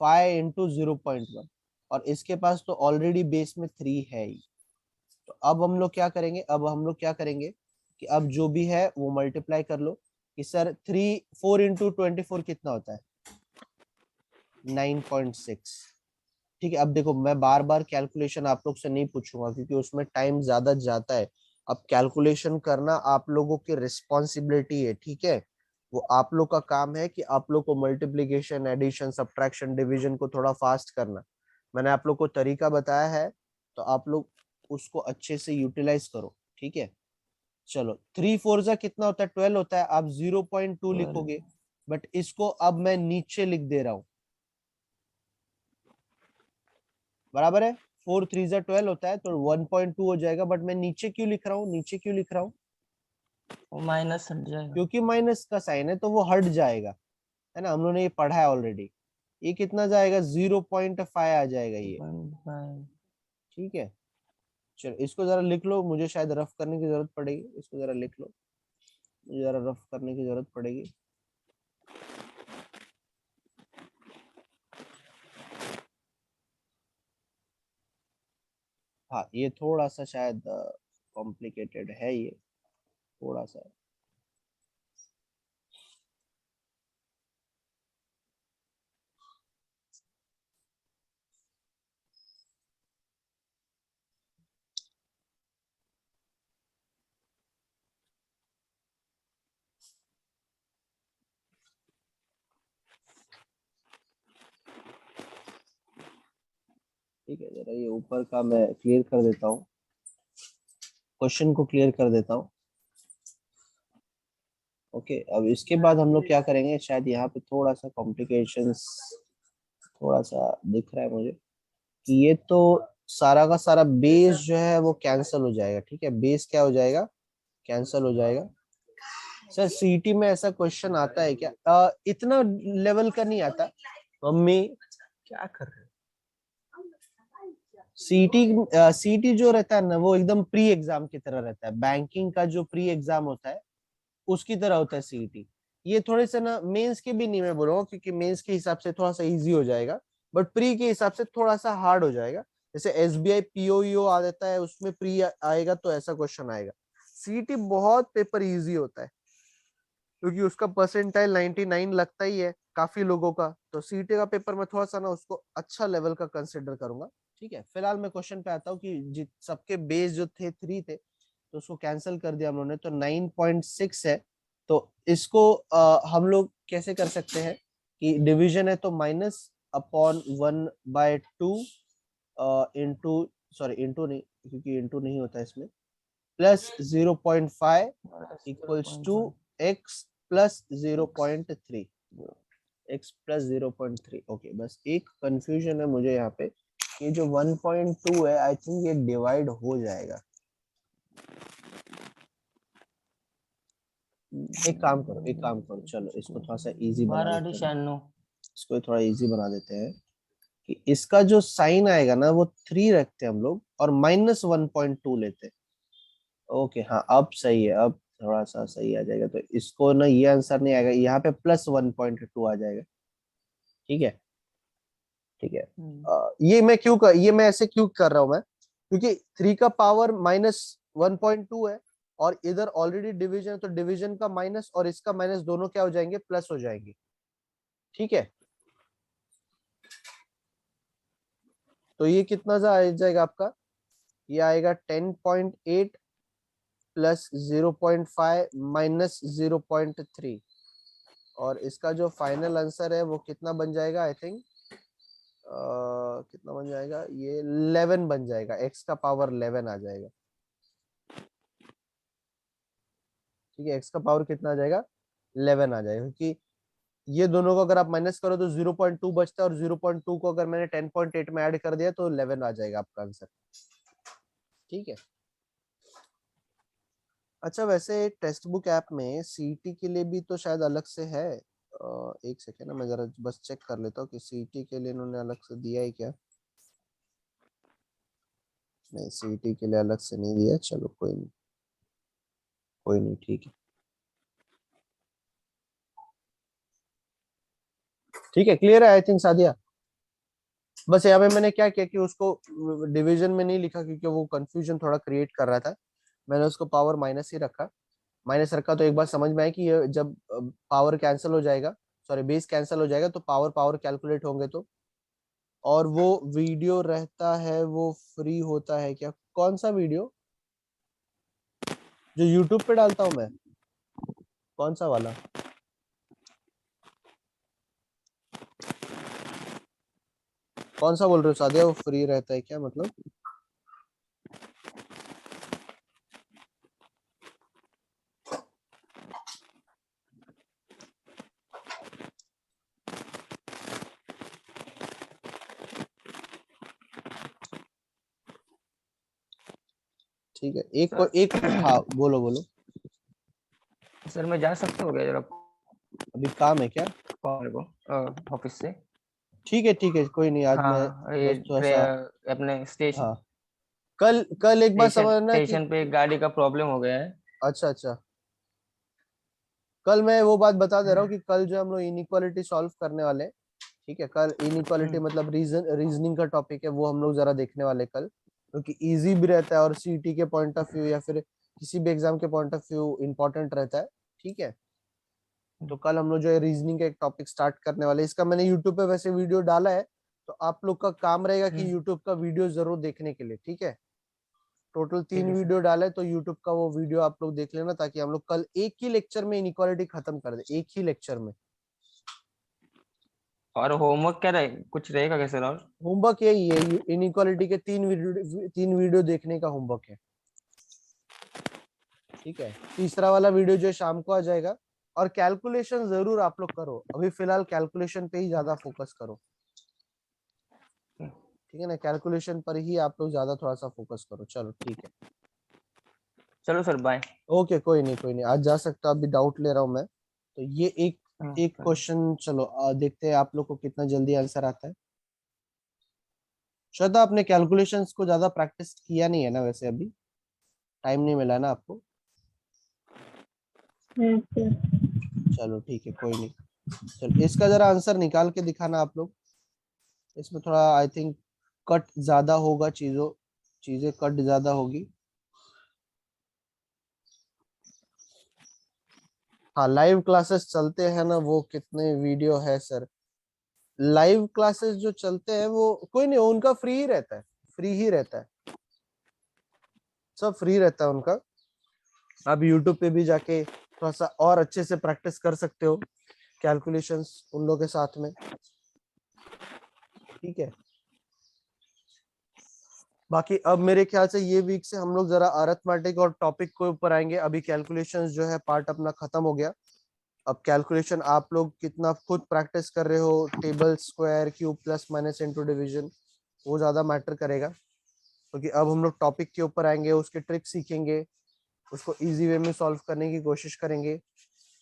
5 इंटू 0.1, और इसके पास तो ऑलरेडी बेस में 3 है ही। तो अब हम लोग क्या करेंगे, कि अब जो भी है वो मल्टीप्लाई कर लो कि सर 4 इंटू 24 कितना होता है? 9.6। ठीक है, अब देखो मैं बार बार कैलकुलेशन आप लोग से नहीं पूछूंगा क्योंकि उसमें टाइम ज्यादा जाता है। अब कैलकुलेशन करना आप लोगों की रिस्पॉन्सिबिलिटी है, ठीक है। वो आप लोग का काम है कि आप लोग को मल्टीप्लीकेशन, एडिशन, सब्ट्रैक्शन, डिवीजन को थोड़ा फास्ट करना। मैंने आप लोग को तरीका बताया है, तो आप लोग उसको अच्छे से यूटिलाइज करो, ठीक है। चलो 3 4 जा कितना होता है? 12 होता है। आप 0.2 लिखोगे, बट इसको अब मैं नीचे लिख दे रहा हूं, बराबर है। 4 3 जा 12 होता है तो 1.2 हो जाएगा, बट मैं नीचे क्यों लिख रहा हूँ? वो माइनस हट जाएगा क्योंकि माइनस का साइन है तो वो हट जाएगा, है ना, हम लोगों ने ये पढ़ा है ऑलरेडी। ये कितना जाएगा? 0.5 आ जाएगा ये, 2.5 ठीक है। चलो इसको जरा लिख लो, मुझे शायद रफ करने की जरूरत पड़ेगी, इसको जरा लिख लो, मुझे जरा रफ करने की जरूरत पड़ेगी। हाँ, ये थोड़ा सा शायद कॉम्प्लिकेटेड है ये, थोड़ा सा। ठीक है, जरा ये ऊपर का मैं क्लियर कर देता हूँ, क्वेश्चन को क्लियर कर देता हूँ। ओके, अब इसके बाद हम लोग क्या करेंगे, शायद यहाँ पे थोड़ा सा कॉम्प्लिकेशंस थोड़ा सा दिख रहा है मुझे कि ये तो सारा का सारा बेस जो है वो कैंसिल हो जाएगा। ठीक है, बेस क्या हो जाएगा, कैंसिल हो जाएगा। सर सीटी में ऐसा क्वेश्चन आता है क्या? इतना लेवल का नहीं आता। मम्मी क्या कर रहे हो? सीटी जो रहता है ना वो एकदम प्री एग्जाम की तरह रहता है। बैंकिंग का जो प्री एग्जाम होता है उसकी तरह होता है सीटी। ये थोड़े से ना मेंस के भी नहीं मैं बोल रहा हूँ, क्योंकि मेंस के हिसाब से थोड़ा सा इजी हो जाएगा, बट प्री के हिसाब से थोड़ा सा हार्ड हो जाएगा। जैसे एसबीआई पीओ आ जाता है, उसमें प्री आएगा तो ऐसा क्वेश्चन आएगा। सीटी बहुत पेपर इजी होता है क्योंकि उसका परसेंटाइल 99 लगता ही है काफी लोगों का, तो सीटी का पेपर में थोड़ा सा ना उसको अच्छा लेवल का कंसिडर करूंगा। ठीक है, फिलहाल मैं क्वेश्चन पे आता हूँ कि सबके बेस जो थे 3 थे तो उसको कैंसिल कर दिया हम लोगों ने, तो 9.6 है। तो इसको हम लोग कैसे कर सकते हैं कि डिवीजन है तो minus upon 1/2 into, sorry into नहीं क्योंकि इंटू नहीं होता इसमें, plus 0.5 equals to x plus 0.3, x plus 0.3। Okay, बस एक कंफ्यूजन है मुझे यहाँ पे, ये जो 1.2 है आई थिंक ये डिवाइड हो जाएगा। एक काम करो, चलो इसको थोड़ा सा इजी बना देते हैं, 1296। इसको थोड़ा इजी बना देते हैं कि इसका जो साइन आएगा ना वो 3 रखते हैं हम लोग और -1.2 लेते हैं। ओके हाँ, अब सही है, अब थोड़ा सा सही आ जाएगा। तो इसको ना ये आंसर नहीं आएगा, यहाँ पे +1.2 आ जाएगा। ठीक है, ठीक है। ये मैं ऐसे क्यों कर रहा हूं मैं, क्योंकि 3 का पावर -1.2 है और इधर ऑलरेडी डिवीजन है, तो डिवीजन का माइनस और इसका माइनस दोनों क्या हो जाएंगे, प्लस हो जाएंगे। ठीक है, तो ये कितना सा आ जाएगा आपका, ये आएगा 10.8 प्लस 0.5 माइनस 0.3, और इसका जो फाइनल आंसर है वो कितना बन जाएगा, आई थिंक कितना बन जाएगा, ये 11 बन जाएगा, x का पावर 11 आ जाएगा। ठीक है, x का पावर कितना आ जाएगा, 11 आ जाएगा, क्योंकि ये दोनों को अगर आप माइनस करो तो 0.2 बचता है और 0.2 को अगर मैंने 10.8 में ऐड कर दिया तो 11 आ जाएगा आपका आंसर। ठीक है, अच्छा वैसे टेक्स्ट बुक ऐप में सीटी के लिए भी तो शायद अलग से है। एक सेकेंड ना, मैं जरा बस चेक कर लेता हूँ कि सीटी के लिए इन्होंने अलग से दिया है क्या। नहीं, सीटी के लिए अलग से नहीं दिया, चलो कोई नहीं, कोई नहीं, ठीक है, ठीक है, क्लियर है आई थिंक सादिया। बस यहाँ पे मैंने क्या किया कि उसको डिवीजन में नहीं लिखा क्योंकि वो कंफ्यूजन थोड़ा क्रिएट कर रहा था, मैंने उसको पावर माइनस ही रखा। माइनस रखा तो एक बार समझ में आया कि ये जब पावर कैंसिल हो जाएगा, सॉरी बेस कैंसिल हो जाएगा तो पावर पावर कैलकुलेट होंगे तो। और वो वीडियो रहता है वो फ्री होता है क्या, कौन सा वीडियो जो यूट्यूब पे डालता हूँ मैं, कौन सा वाला? कौन सा बोल रहे हो सादिया, वो फ्री रहता है क्या मतलब? ठीक है, एक हाँ बोलो बोलो। सर मैं जा सकता हूँ क्या जरा, अभी काम है क्या? मेरे को ऑफिस से। ठीक है, कोई नहीं, आज मैं हाँ ये बस थोड़ा सा, अपने स्टेशन, हाँ कल कल एक बार स्टेशन समझना कि, स्टेशन पे एक गाड़ी का प्रॉब्लम हो गया है। अच्छा अच्छा, कल मैं वो बात बता दे रहा हूँ कि कल जो हम लोग इनइक्वालिटी सॉल्व करने वाले हैं, ठीक है, कल इनइक्वालिटी मतलब रीजनिंग का टॉपिक है, वो हम लोग जरा देखने वाले कल, क्योंकि इजी भी रहता है और सीटी के पॉइंट ऑफ व्यू या फिर किसी भी एग्जाम के पॉइंट ऑफ व्यू इंपॉर्टेंट रहता है। ठीक है, तो कल हम लोग जो है रीजनिंग का एक टॉपिक स्टार्ट करने वाले, इसका मैंने यूट्यूब पे वैसे वीडियो डाला है, तो आप लोग का काम रहेगा कि यूट्यूब का वीडियो जरूर देखने के लिए। ठीक है, टोटल 3 है सर। वीडियो डाला है, तो यूट्यूब का वो वीडियो आप लोग देख लेना ताकि हम लोग कल एक ही लेक्चर में इनइक्वालिटी खत्म कर दे, एक ही लेक्चर में। और होमवर्क क्या रहे, कुछ रहेगा क्या सर? और होमवर्क यही है, इनइक्वालिटी के 3 वीडियो देखने का होमवर्क है। ठीक है, तीसरा वाला वीडियो जो है शाम को आ जाएगा। और कैलकुलेशन जरूर आप लोग करो, अभी फिलहाल कैलकुलेशन पे ही ज्यादा फोकस करो। ठीक है ना, कैलकुलेशन पर ही आप लोग ज्यादा थोड़ा सा फोकस करो। चलो ठीक है, चलो सर, बाय। ओके, कोई नहीं कोई नहीं, आज जा सकता, अभी डाउट ले रहा हूँ मैं। तो ये एक एक चलो। क्वेश्चन, चलो देखते हैं आप लोग को कितना जल्दी आंसर आता है। श्रद्धा, आपने कैलकुलेशंस को ज्यादा प्रैक्टिस किया नहीं है ना वैसे, अभी टाइम नहीं मिला ना आपको? हाँ सर। चलो ठीक है, कोई नहीं। चलो इसका जरा आंसर निकाल के दिखाना आप लोग। इसमें थोड़ा आई थिंक कट ज्यादा होगा, चीजें कट ज्यादा होगी। हाँ, लाइव क्लासेस चलते हैं ना, वो कितने वीडियो है सर? लाइव क्लासेस जो चलते हैं वो कोई नहीं, उनका फ्री ही रहता है, फ्री ही रहता है, सब फ्री रहता है उनका। आप यूट्यूब पे भी जाके थोड़ा सा और अच्छे से प्रैक्टिस कर सकते हो कैलकुलेशंस उन लोगों के साथ में। ठीक है, बाकी अब मेरे ख्याल से ये वीक से हम लोग जरा अरिथमेटिक और टॉपिक के ऊपर आएंगे। अभी कैलकुलेशंस जो है पार्ट अपना खत्म हो गया। अब कैलकुलेशन आप लोग कितना खुद प्रैक्टिस कर रहे हो, table, square, cube, plus minus, into, division, वो ज्यादा मैटर करेगा। क्योंकि अब हम लोग टॉपिक के ऊपर आएंगे, उसके ट्रिक सीखेंगे, उसको इजी वे में सॉल्व करने की कोशिश करेंगे।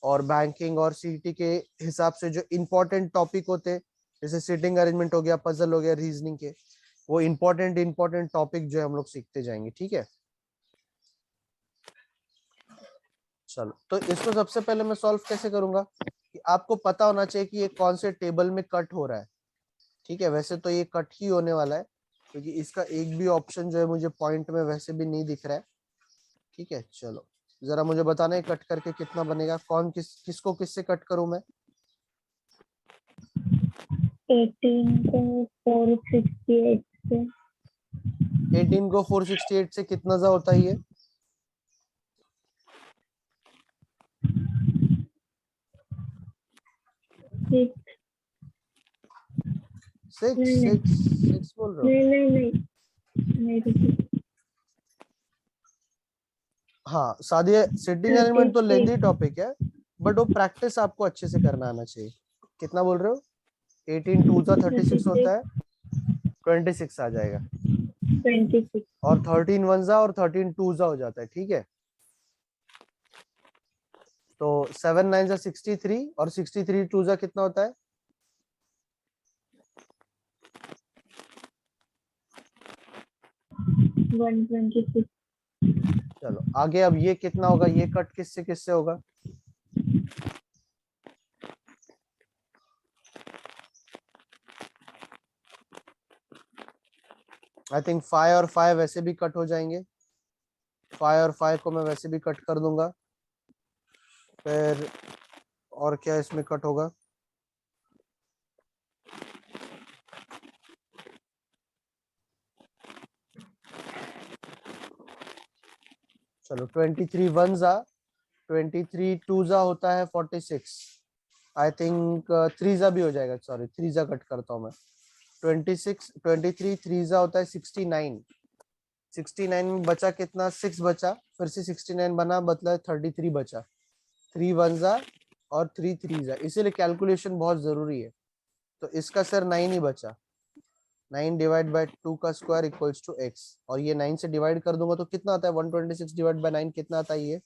और बैंकिंग और सीटी के हिसाब से जो इम्पोर्टेंट टॉपिक होते हैं, जैसे सीटिंग अरेंजमेंट हो गया, पजल हो गया, रीजनिंग के, वो इम्पोर्टेंट टॉपिक जो है हम लोग सीखते जाएंगे। ठीक है, चलो तो इसको सबसे पहले मैं सॉल्व कैसे करूंगा कि आपको पता होना चाहिए कि ये कौन से टेबल में कट हो रहा है। ठीक है, वैसे तो ये कट ही होने वाला है, क्योंकि इसका एक भी ऑप्शन जो है मुझे पॉइंट में वैसे भी नहीं दिख रहा है। ठीक है, चलो जरा मुझे बताना है कट करके कितना बनेगा, कौन किसको किससे कट करूं मैं? 18 को 468 से। 18 को 468 से कितना जा होता है ये? 6। सिक्स नहीं सिक्स नहीं सिक्स बोल रहे हो? नहीं नहीं नहीं नहीं रुकिए। हाँ सादिया, सिटिंग अरेंजमेंट तो 36। लेंदी टॉपिक है, बट वो प्रैक्टिस आपको अच्छे से करना आना चाहिए। कितना बोल रहे हो? 18 टू जा 36 36। होता है, 26 आ जाएगा। 26। और 13 वन जा और 13 टू जा हो जाता है। ठीक है, तो 7 9 जा 63, और 63 टू जा कितना होता है? 126। चलो आगे, अब ये कितना होगा, ये कट किससे किससे होगा? आई थिंक 5 और 5 वैसे भी कट हो जाएंगे, 5 और 5 को मैं वैसे भी कट कर दूंगा। फिर और क्या इसमें कट होगा? चलो 23 वन जा, 23 टू जा होता है 46। आई थिंक 3 जा भी हो जाएगा, सॉरी 3 जा कट करता हूँ मैं। 26 23 3 जा होता है 69। 69 में बचा कितना? 6 बचा, फिर से 69 बना, मतलब 33 बचा। 3 वन जा और 3 थ्री जा, इसीलिए कैलकुलेशन बहुत जरूरी है। तो इसका सर 9 ही बचा। 9 डिवाइड बाय 2 का स्क्वायर इक्वल्स टू x, और ये 9 से डिवाइड कर दूंगा तो कितना आता है? 126 डिवाइड बाय 9 कितना आता है ये?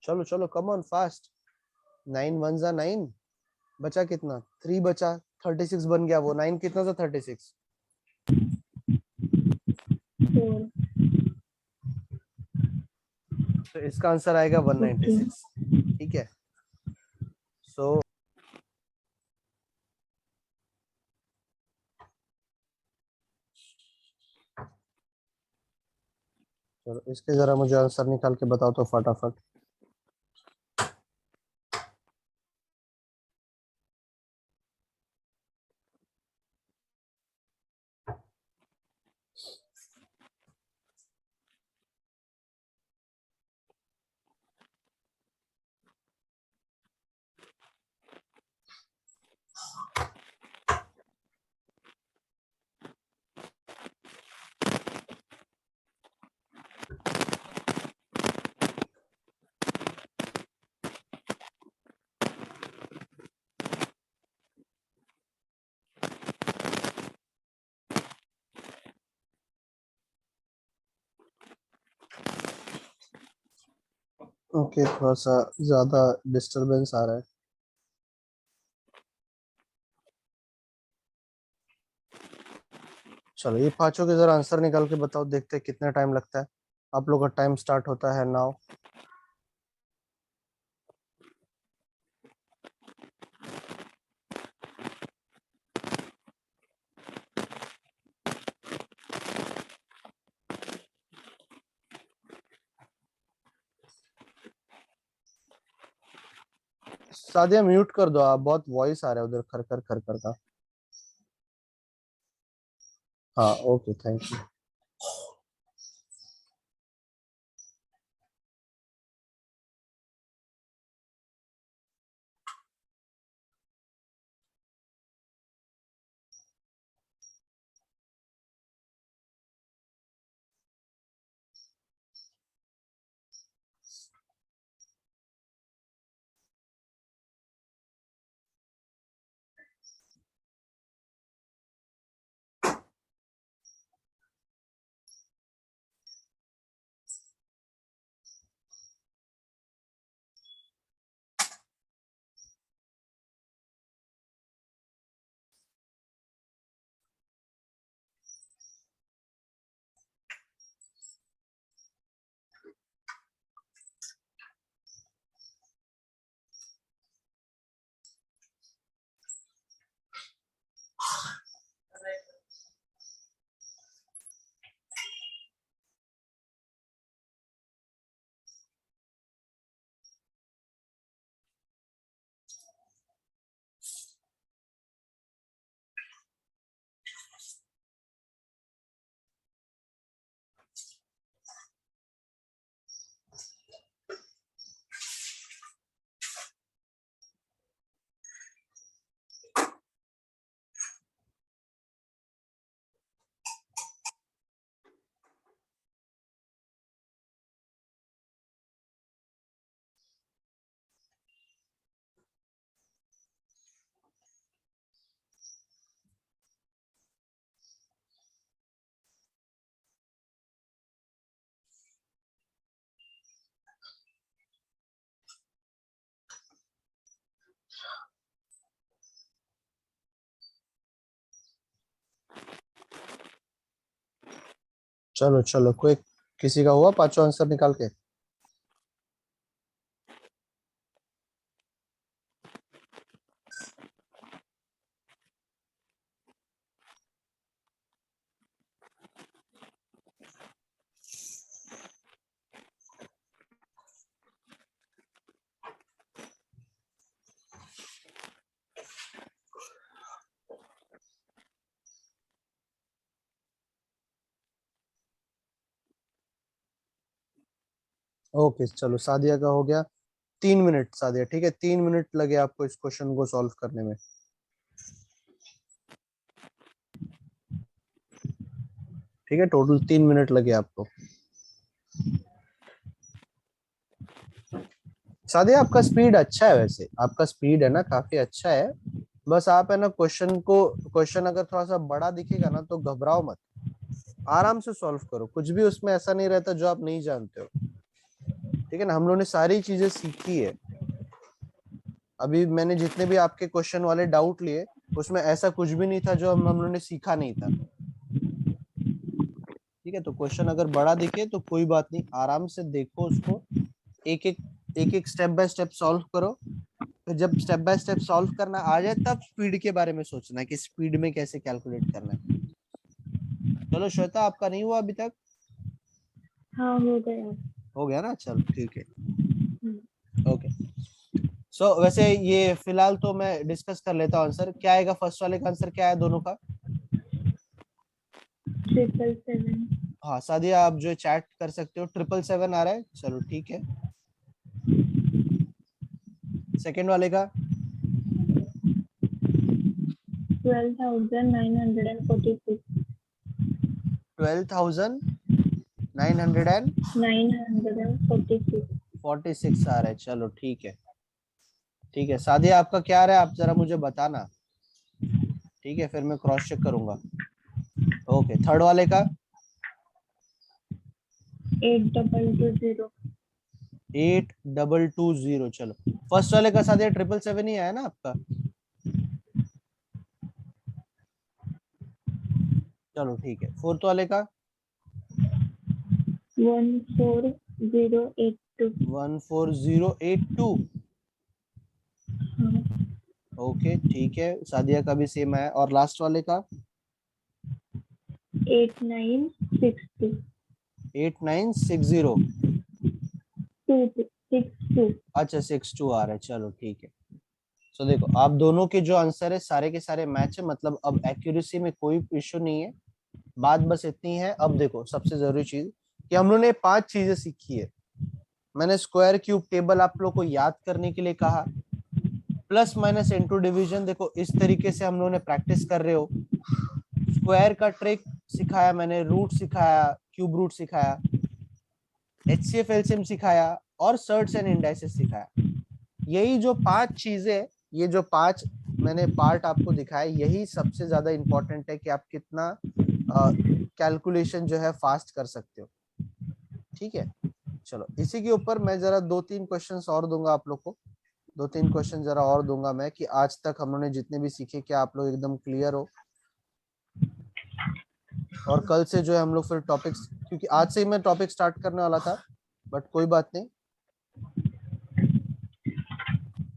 चलो चलो, कम ऑन फास्ट। 9 वन जा 9, बचा कितना? 3 बचा, 36 बन गया वो। 9 कितना था? 36। 4। तो इसका आंसर आएगा ओके। 196। ठीक है, सो चलो इसके जरा मुझे आंसर निकाल के बताओ तो फटाफट। ओके, थोड़ा सा ज्यादा डिस्टरबेंस आ रहा है। चलो ये पांचों के जरा आंसर निकाल के बताओ, देखते हैं कितना टाइम लगता है। आप लोग का टाइम स्टार्ट होता है नाउ। सादिया म्यूट कर दो आप, बहुत वॉइस आ रहा है उधर खर खर खर खर का। हाँ ओके, थैंक यू। चलो चलो, कोई किसी का हुआ पांचों आंसर निकाल के? ओके चलो, सादिया का हो गया। 3 मिनट सादिया, ठीक है, 3 मिनट लगे आपको इस क्वेश्चन को सॉल्व करने में। ठीक है, टोटल 3 मिनट लगे आपको। सादिया आपका स्पीड अच्छा है, वैसे आपका स्पीड है ना काफी अच्छा है। बस आप है ना क्वेश्चन अगर थोड़ा सा बड़ा दिखेगा ना तो घबराओ मत, आराम से सॉल्व करो। कुछ भी उसमें ऐसा नहीं रहता जो आप नहीं जानते हो। ठीक है ना, हम लोगों ने सारी चीजें सीखी है। अभी मैंने जितने भी आपके क्वेश्चन वाले डाउट लिए, उसमें ऐसा कुछ भी नहीं था जो हम लोगों ने सीखा नहीं था। ठीक है, तो क्वेश्चन अगर बड़ा दिखे तो कोई बात नहीं, आराम से देखो उसको, एक एक स्टेप बाय स्टेप सॉल्व करो। फिर जब स्टेप बाय स्टेप सॉल्व करना आ जाए तब स्पीड के बारे में सोचना है कि स्पीड में कैसे कैलकुलेट करना है। चलो श्वेता, आपका नहीं हुआ अभी तक? हाँ हो गया। हो गया ना, चलो ठीक है। हम्म, ओके, सो वैसे ये फिलहाल तो मैं डिस्कस कर लेता हूँ आंसर। क्या आएगा फर्स्ट वाले का आंसर, क्या है दोनों का? 777। हाँ सादिया, आप जो चैट कर सकते हो, 777 आ रहा है, चलो ठीक है। सेकंड वाले का? 12,946। 12,946 946। आ रहा है, चलो ठीक है। ठीक है सादिया, आपका क्या आ रहा है, आप जरा मुझे बताना। ठीक है, फिर मैं क्रॉस चेक करूंगा। ओके, थर्ड वाले का? 8220। 8220। चलो फर्स्ट वाले का साथ 777 ही आया ना आपका। चलो ठीक है, फोर्थ वाले का 14082। 14082। ओके ठीक है, सादिया का भी सेम है। और लास्ट वाले का 8962। 8960। 62। अच्छा 62 आ रहा है, चलो ठीक है। तो देखो आप दोनों के जो आंसर है सारे के सारे मैच है, मतलब अब एक्यूरेसी में कोई इश्यू नहीं है। बात बस इतनी है, अब देखो सबसे जरूरी चीज कि हम लोगों ने 5 चीजें सीखी है। मैंने स्क्वायर क्यूब टेबल आप लोग को याद करने के लिए कहा, प्लस माइनस इनटू डिवीजन देखो इस तरीके से हम लोगों ने प्रैक्टिस कर रहे हो। स्क्वायर का ट्रिक सिखाया मैंने, रूट सिखाया, क्यूब रूट सिखाया, एचसीएफ एलसीएम सिखाया और सर्ट्स एंड इंडाइसेस सिखाया। यही जो 5 चीजें, ये जो 5 मैंने पार्ट आपको दिखाया, यही सबसे ज्यादा इंपॉर्टेंट है कि आप कितना कैलकुलेशन जो है फास्ट कर सकते हो। ठीक है, चलो इसी के ऊपर मैं जरा 2-3 क्वेश्चंस और दूंगा आप लोग को। 2-3 क्वेश्चन जरा और दूंगा मैं कि आज तक हम लोगों ने जितने भी सीखे क्या आप लोग एकदम क्लियर हो। और कल से जो है हम लोग फिर टॉपिक्स, क्योंकि आज से ही मैं टॉपिक स्टार्ट करने वाला था, बट कोई बात नहीं।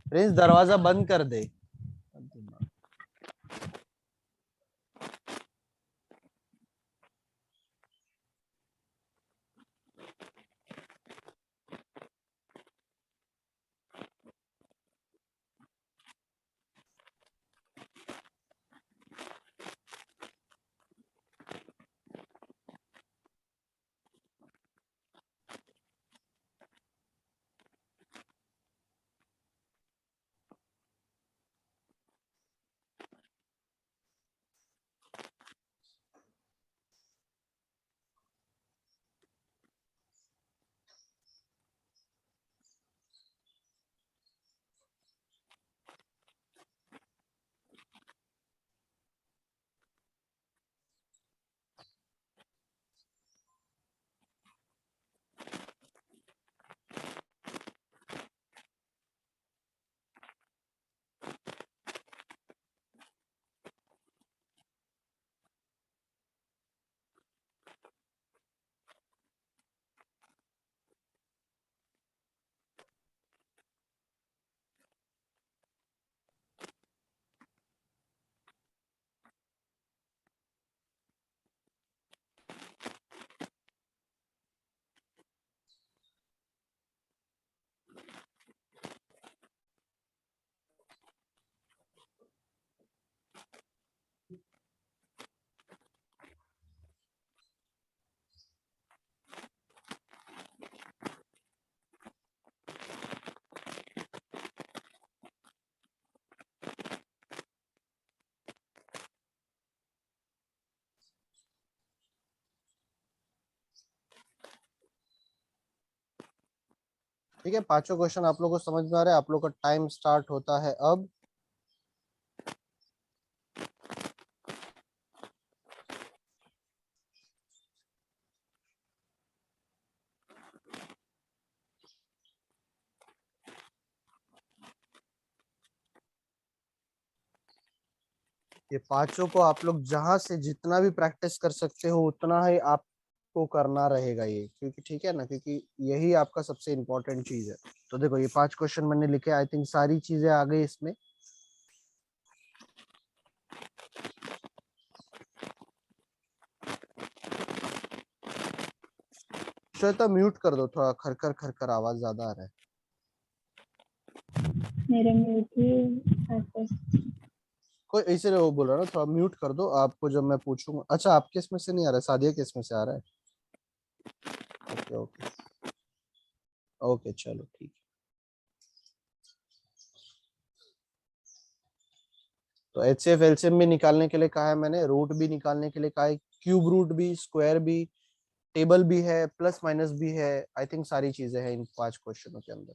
प्रिंस दरवाजा बंद कर दे। ठीक है, पांचों क्वेश्चन आप लोग को समझ में आ रहा है। आप लोग का टाइम स्टार्ट होता है अब। ये पांचों को आप लोग जहां से जितना भी प्रैक्टिस कर सकते हो उतना ही आपको करना रहेगा ये, क्योंकि ठीक है ना, क्योंकि यही आपका सबसे इम्पोर्टेंट चीज है। तो देखो ये 5 क्वेश्चन मैंने लिखे, आई थिंक सारी चीजें आ गई इसमें। श्वेता म्यूट कर दो, थोड़ा खरखर खरखर आवाज ज्यादा आ रहा है। मेरा म्यूट ही आता है। कोई इसीलिए वो बोल रहा ना, थोड़ा म्यूट कर दो आपको जब मैं पूछूंगा। अच्छा आपके इसमें से नहीं आ रहा है, सादिया के इसमें से आ रहा है। ओके ओके ओके चलो ठीक है। तो एचसीएफ एलसीएम भी निकालने के लिए कहा है मैंने, रूट भी निकालने के लिए कहा है, क्यूब रूट भी, स्क्वायर भी, टेबल भी है, प्लस माइनस भी है। आई थिंक सारी चीजें हैं इन 5 क्वेश्चनों के अंदर।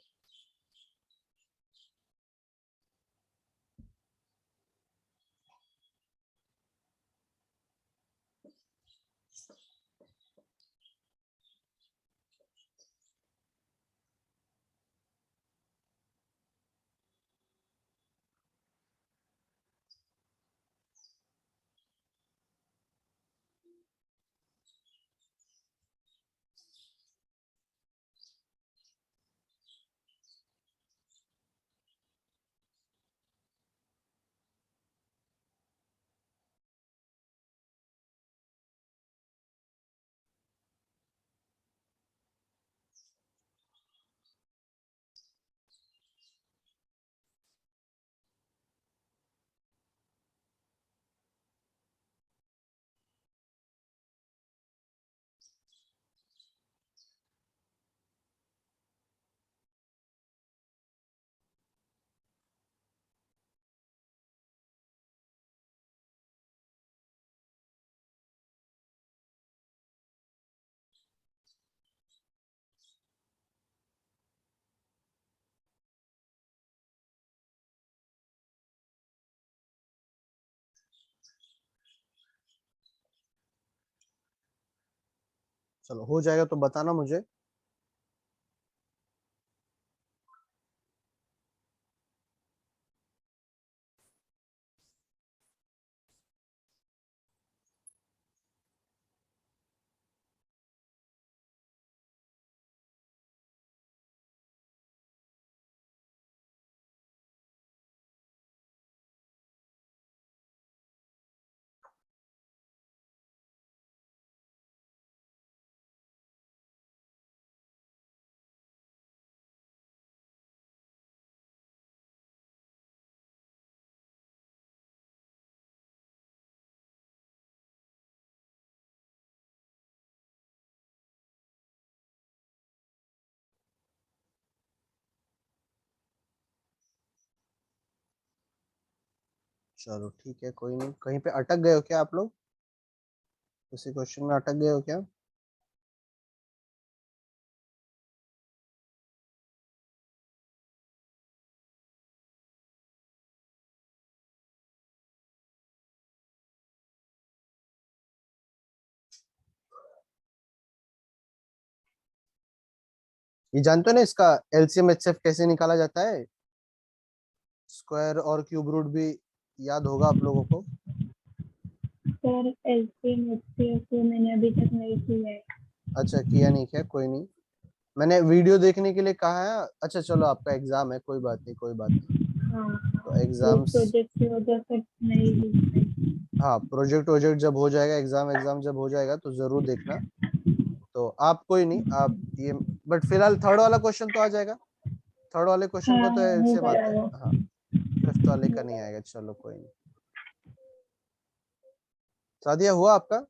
चलो हो जाएगा तो बताना मुझे। चलो ठीक है, कोई नहीं। कहीं पे अटक गए हो क्या आप लोग? किसी क्वेश्चन में अटक गए हो क्या? ये जानते हो ना इसका एलसीएम एचसीएफ कैसे निकाला जाता है? स्क्वायर और क्यूब रूट भी याद होगा आप लोगों को। सर एलसीएम एचसीएफ तो मैंने अभी तक नहीं किया है। अच्छा, किया नहीं क्या? कोई नहीं, मैंने वीडियो देखने के लिए कहा है। अच्छा चलो, आपका एग्जाम है, कोई बात नहीं, कोई बात नहीं। हाँ तो हाँ, वो एग्जाम्स, प्रोजेक्ट की वजह से नहीं ली है। हाँ प्रोजेक्ट वोजेक्ट जब हो जाएगा, एग्जाम एग्जाम जब हो जाएगा तो जरूर देखना। तो आप कोई नहीं, आप ये, बट फिलहाल थर्ड वाला क्वेश्चन तो आ जाएगा। थर्ड वाले क्वेश्चन हाँ को तो हो एलसीएम आता जाएगा। है, हाँ। फिफ्थ वाले का नहीं आएगा, चलो कोई नहीं। सादिया हुआ आपका?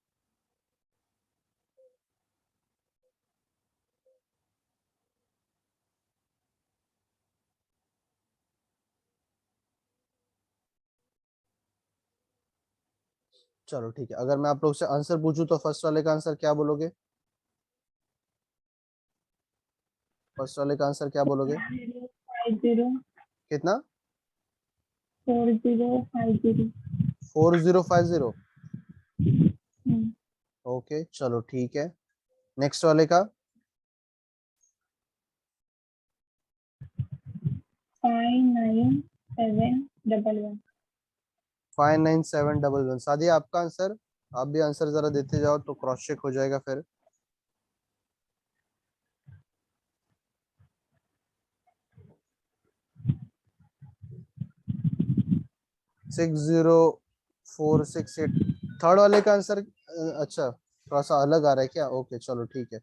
चलो ठीक है, अगर मैं आप लोग से आंसर पूछूं तो फर्स्ट वाले का आंसर क्या बोलोगे? फर्स्ट वाले का आंसर क्या बोलोगे? 4050 कितना? 4050। 4050। ओके चलो ठीक है। नेक्स्ट वाले का? 59711। 59711। सादिया आपका आंसर? आप भी आंसर जरा देते जाओ तो क्रॉस चेक हो जाएगा फिर। 60468। थर्ड वाले का आंसर अच्छा थोड़ा सा अलग आ रहा है क्या? ओके चलो ठीक है।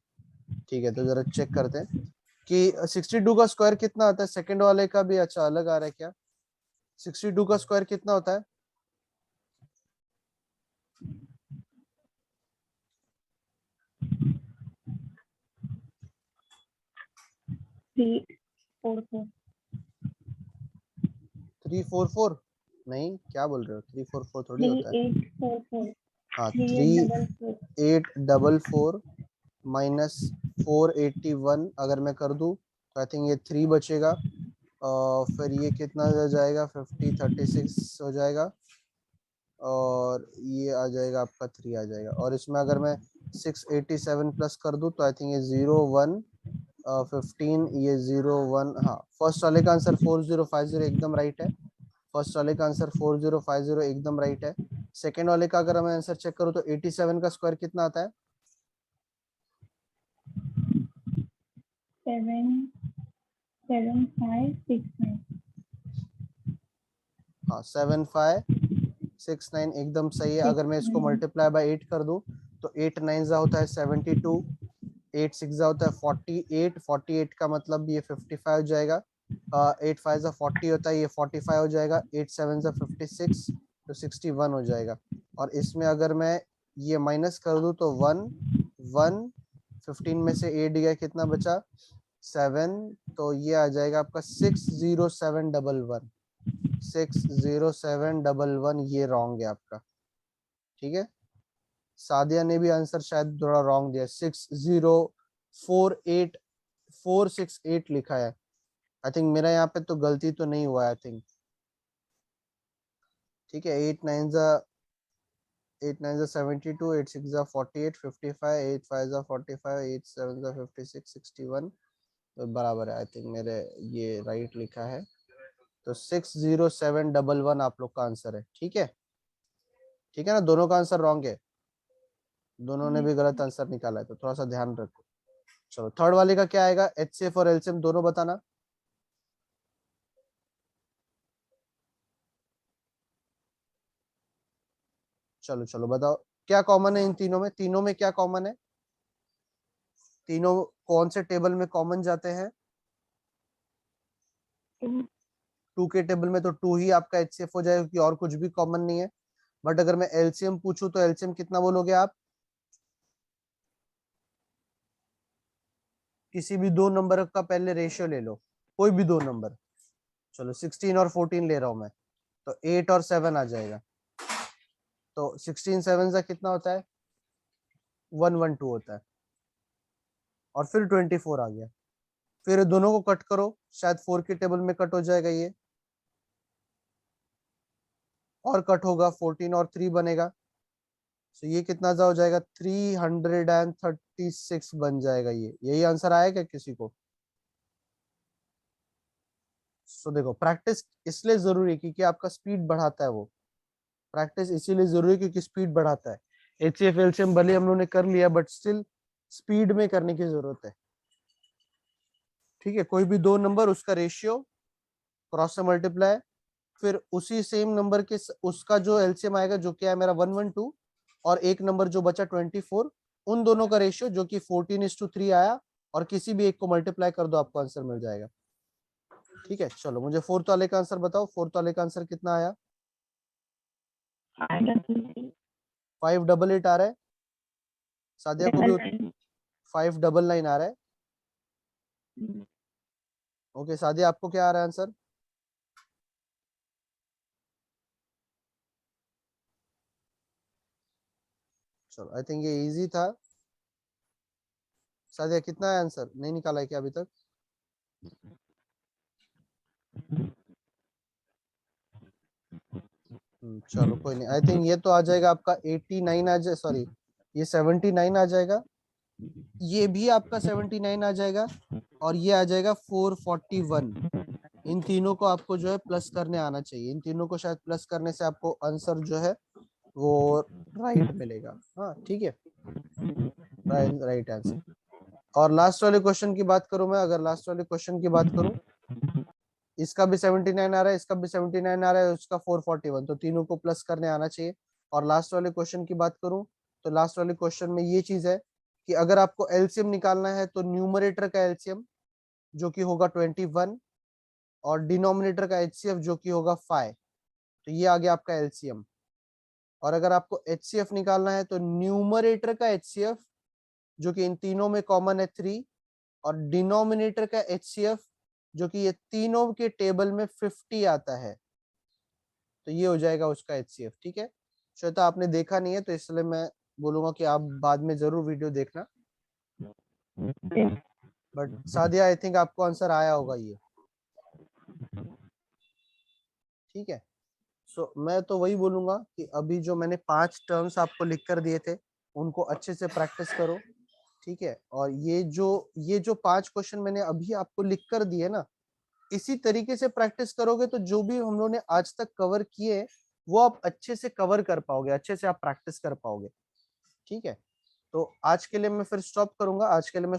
ठीक है, तो जरा चेक करते हैं कि 62 का स्क्वायर कितना आता है। सेकंड वाले का भी अच्छा अलग आ रहा है क्या? 62 का स्क्वायर कितना होता है? 344। 344? नहीं, क्या बोल रहे हो, 344 थोड़ी होता है। 3844। हाँ, 3844। 3844 माइनस 481 अगर मैं कर दूं तो आई थिंक ये 3 बचेगा। और फिर ये कितना हो जाएगा, 5036 हो जाएगा। और ये आ जाएगा आपका 3 आ जाएगा। और इसमें अगर मैं 687 प्लस कर दूं तो आई थिंक ये 01 15, ये 01। हाँ, फर्स्ट वाले का आंसर 4050 एकदम राइट है। फर्स्ट वाले का आंसर 4050 एकदम राइट है। सेकेंड वाले का अगर मैं आंसर चेक करूँ तो 87 का स्क्वायर कितना आता है? 77569। हाँ, 7569 एकदम सही है। अगर मैं इसको 69। मल्टीप्लाई बाय 8 कर दूं तो 8 9 जा होता है 72, 8 6 जा होता है 48, 48 का मतलब ये 55 हो जाएगा। 8 5 जा 40 होता है, ये 45 हो जाएगा। 8 7 जा 56, तो 61 हो जाएगा। और इसमें अगर मैं ये माइनस कर दूं तो 1 1, 15 में से 8 गया, कितना बचा? 7। तो ये आ जाएगा आपका 60711। 60711, ये रॉन्ग है आपका। ठीक है, सादिया ने भी आंसर शायद थोड़ा रॉन्ग दिया, 6048468 लिखा है। आई थिंक मेरा यहाँ पे तो गलती तो नहीं हुआ आई थिंक। ठीक है, 8 9 जा 8 9 72, 8 6 48, 55, 8 5 45, 8 7 56, 61 तो बराबर है। आई थिंक मेरे ये राइट लिखा है, तो 60711 आप लोग का आंसर है। ठीक है, ठीक है ना, दोनों का आंसर रॉन्ग है, दोनों ने भी गलत आंसर निकाला है, तो थोड़ा सा ध्यान रखो। चलो थर्ड वाले का क्या आएगा, एचसीएफ और एलसीएम दोनों बताना। चलो चलो बताओ क्या कॉमन है इन तीनों में, तीनों में क्या कॉमन है, तीनों कौन से टेबल में कॉमन जाते हैं। 2 के टेबल में तो 2 ही आपका एचसीएफ हो जाएगा क्योंकि और कुछ भी कॉमन नहीं है। बट अगर मैं एलसीएम पूछूं तो एलसीएम कितना बोलोगे आप, किसी भी दो नंबर का पहले रेशियो ले लो, कोई भी दो नंबर। चलो 16 और 14 ले रहा हूं मैं, तो 8 और 7 आ जाएगा, तो 16 7 का कितना होता है, 112 होता है, और फिर 24 आ गया, फिर दोनों को कट करो, शायद 4 के टेबल में कट हो जाएगा ये, और कट होगा 14 और 3 बनेगा, तो ये कितना हो जाएगा, 336 बन जाएगा। ये यही आंसर आया क्या किसी को। सो देखो प्रैक्टिस इसलिए जरूरी है क्योंकि आपका स्पीड बढ़ाता है, वो प्रैक्टिस इसीलिए जरूरी है क्योंकि स्पीड बढ़ाता है। एचसीएफ एलसीएम भले हम लोगों ने कर लिया बट स्टिल स्पीड में करने की जरूरत है। ठीक है, कोई भी दो नंबर उसका रेशियो क्रॉस से मल्टीप्लाई, फिर उसी सेम नंबर के उसका जो एलसीएम आएगा जो क्या है मेरा 112, और एक नंबर जो बचा 24, उन दोनों का रेशियो जो कि 14:3 आया, और किसी भी एक को मल्टीप्लाई कर दो आपको आंसर मिल जाएगा। ठीक है, चलो मुझे फोर्थ वाले का आंसर बताओ, फोर्थ वाले का आंसर कितना आया, 588 आ रहा है, सादिया को भी 599 आ रहा है। ओके सादिया आपको क्या आ रहा है आंसर, चलो आई थिंक ये इजी था। सादिया कितना है आंसर, नहीं निकाला है क्या अभी तक। चलो कोई नहीं, आई थिंक ये तो आ जाएगा आपका 89 आ जाए, सॉरी ये 79 आ जाएगा, ये भी आपका 79 आ जाएगा, और ये आ जाएगा 441। इन तीनों को आपको जो है प्लस करने आना चाहिए, इन तीनों को शायद प्लस करने से आपको आंसर जो है वो राइट मिलेगा। हाँ ठीक है, राइट आंसर। और लास्ट वाले क्वेश्चन की बात करूं मैं, अगर लास्ट वाले क्वेश्चन की बात करूं, इसका भी 79 आ रहा है, इसका भी 79 आ रहा है, उसका 441, तो तीनों को प्लस करने आना चाहिए। और लास्ट वाले क्वेश्चन की बात करूं तो लास्ट वाले क्वेश्चन में ये चीज है कि अगर आपको एलसीएम निकालना है तो न्यूमरेटर का एलसीएम जो कि होगा 21, और डिनोमिनेटर का एचसीएफ जो कि होगा 5, तो ये आ गया आपका एलसीएम। और अगर आपको एचसीएफ निकालना है तो न्यूमरेटर का एचसीएफ जो कि इन तीनों में कॉमन है 3, और डिनोमिनेटर का एचसीएफ जो कि ये तीनों के टेबल में 50 आता है, तो ये हो जाएगा उसका एचसीएफ। ठीक है, श्वेता आपने देखा नहीं है तो इसलिए मैं बोलूंगा कि आप बाद में जरूर वीडियो देखना, बट सादिया आई थिंक आपको आंसर आया होगा ये। ठीक है, सो मैं तो वही बोलूंगा कि अभी जो मैंने 5 टर्म्स आपको लिख कर दिए थे उनको अच्छे से प्रैक्टिस करो। ठीक है, और ये जो 5 क्वेश्चन मैंने अभी आपको लिख कर दिए ना, इसी तरीके से प्रैक्टिस करोगे तो जो भी हम लोगों ने आज तक कवर किए वो आप अच्छे से कवर कर पाओगे, अच्छे से आप प्रैक्टिस कर पाओगे। ठीक है, तो आज के लिए मैं फिर स्टॉप करूंगा, आज के लिए मैं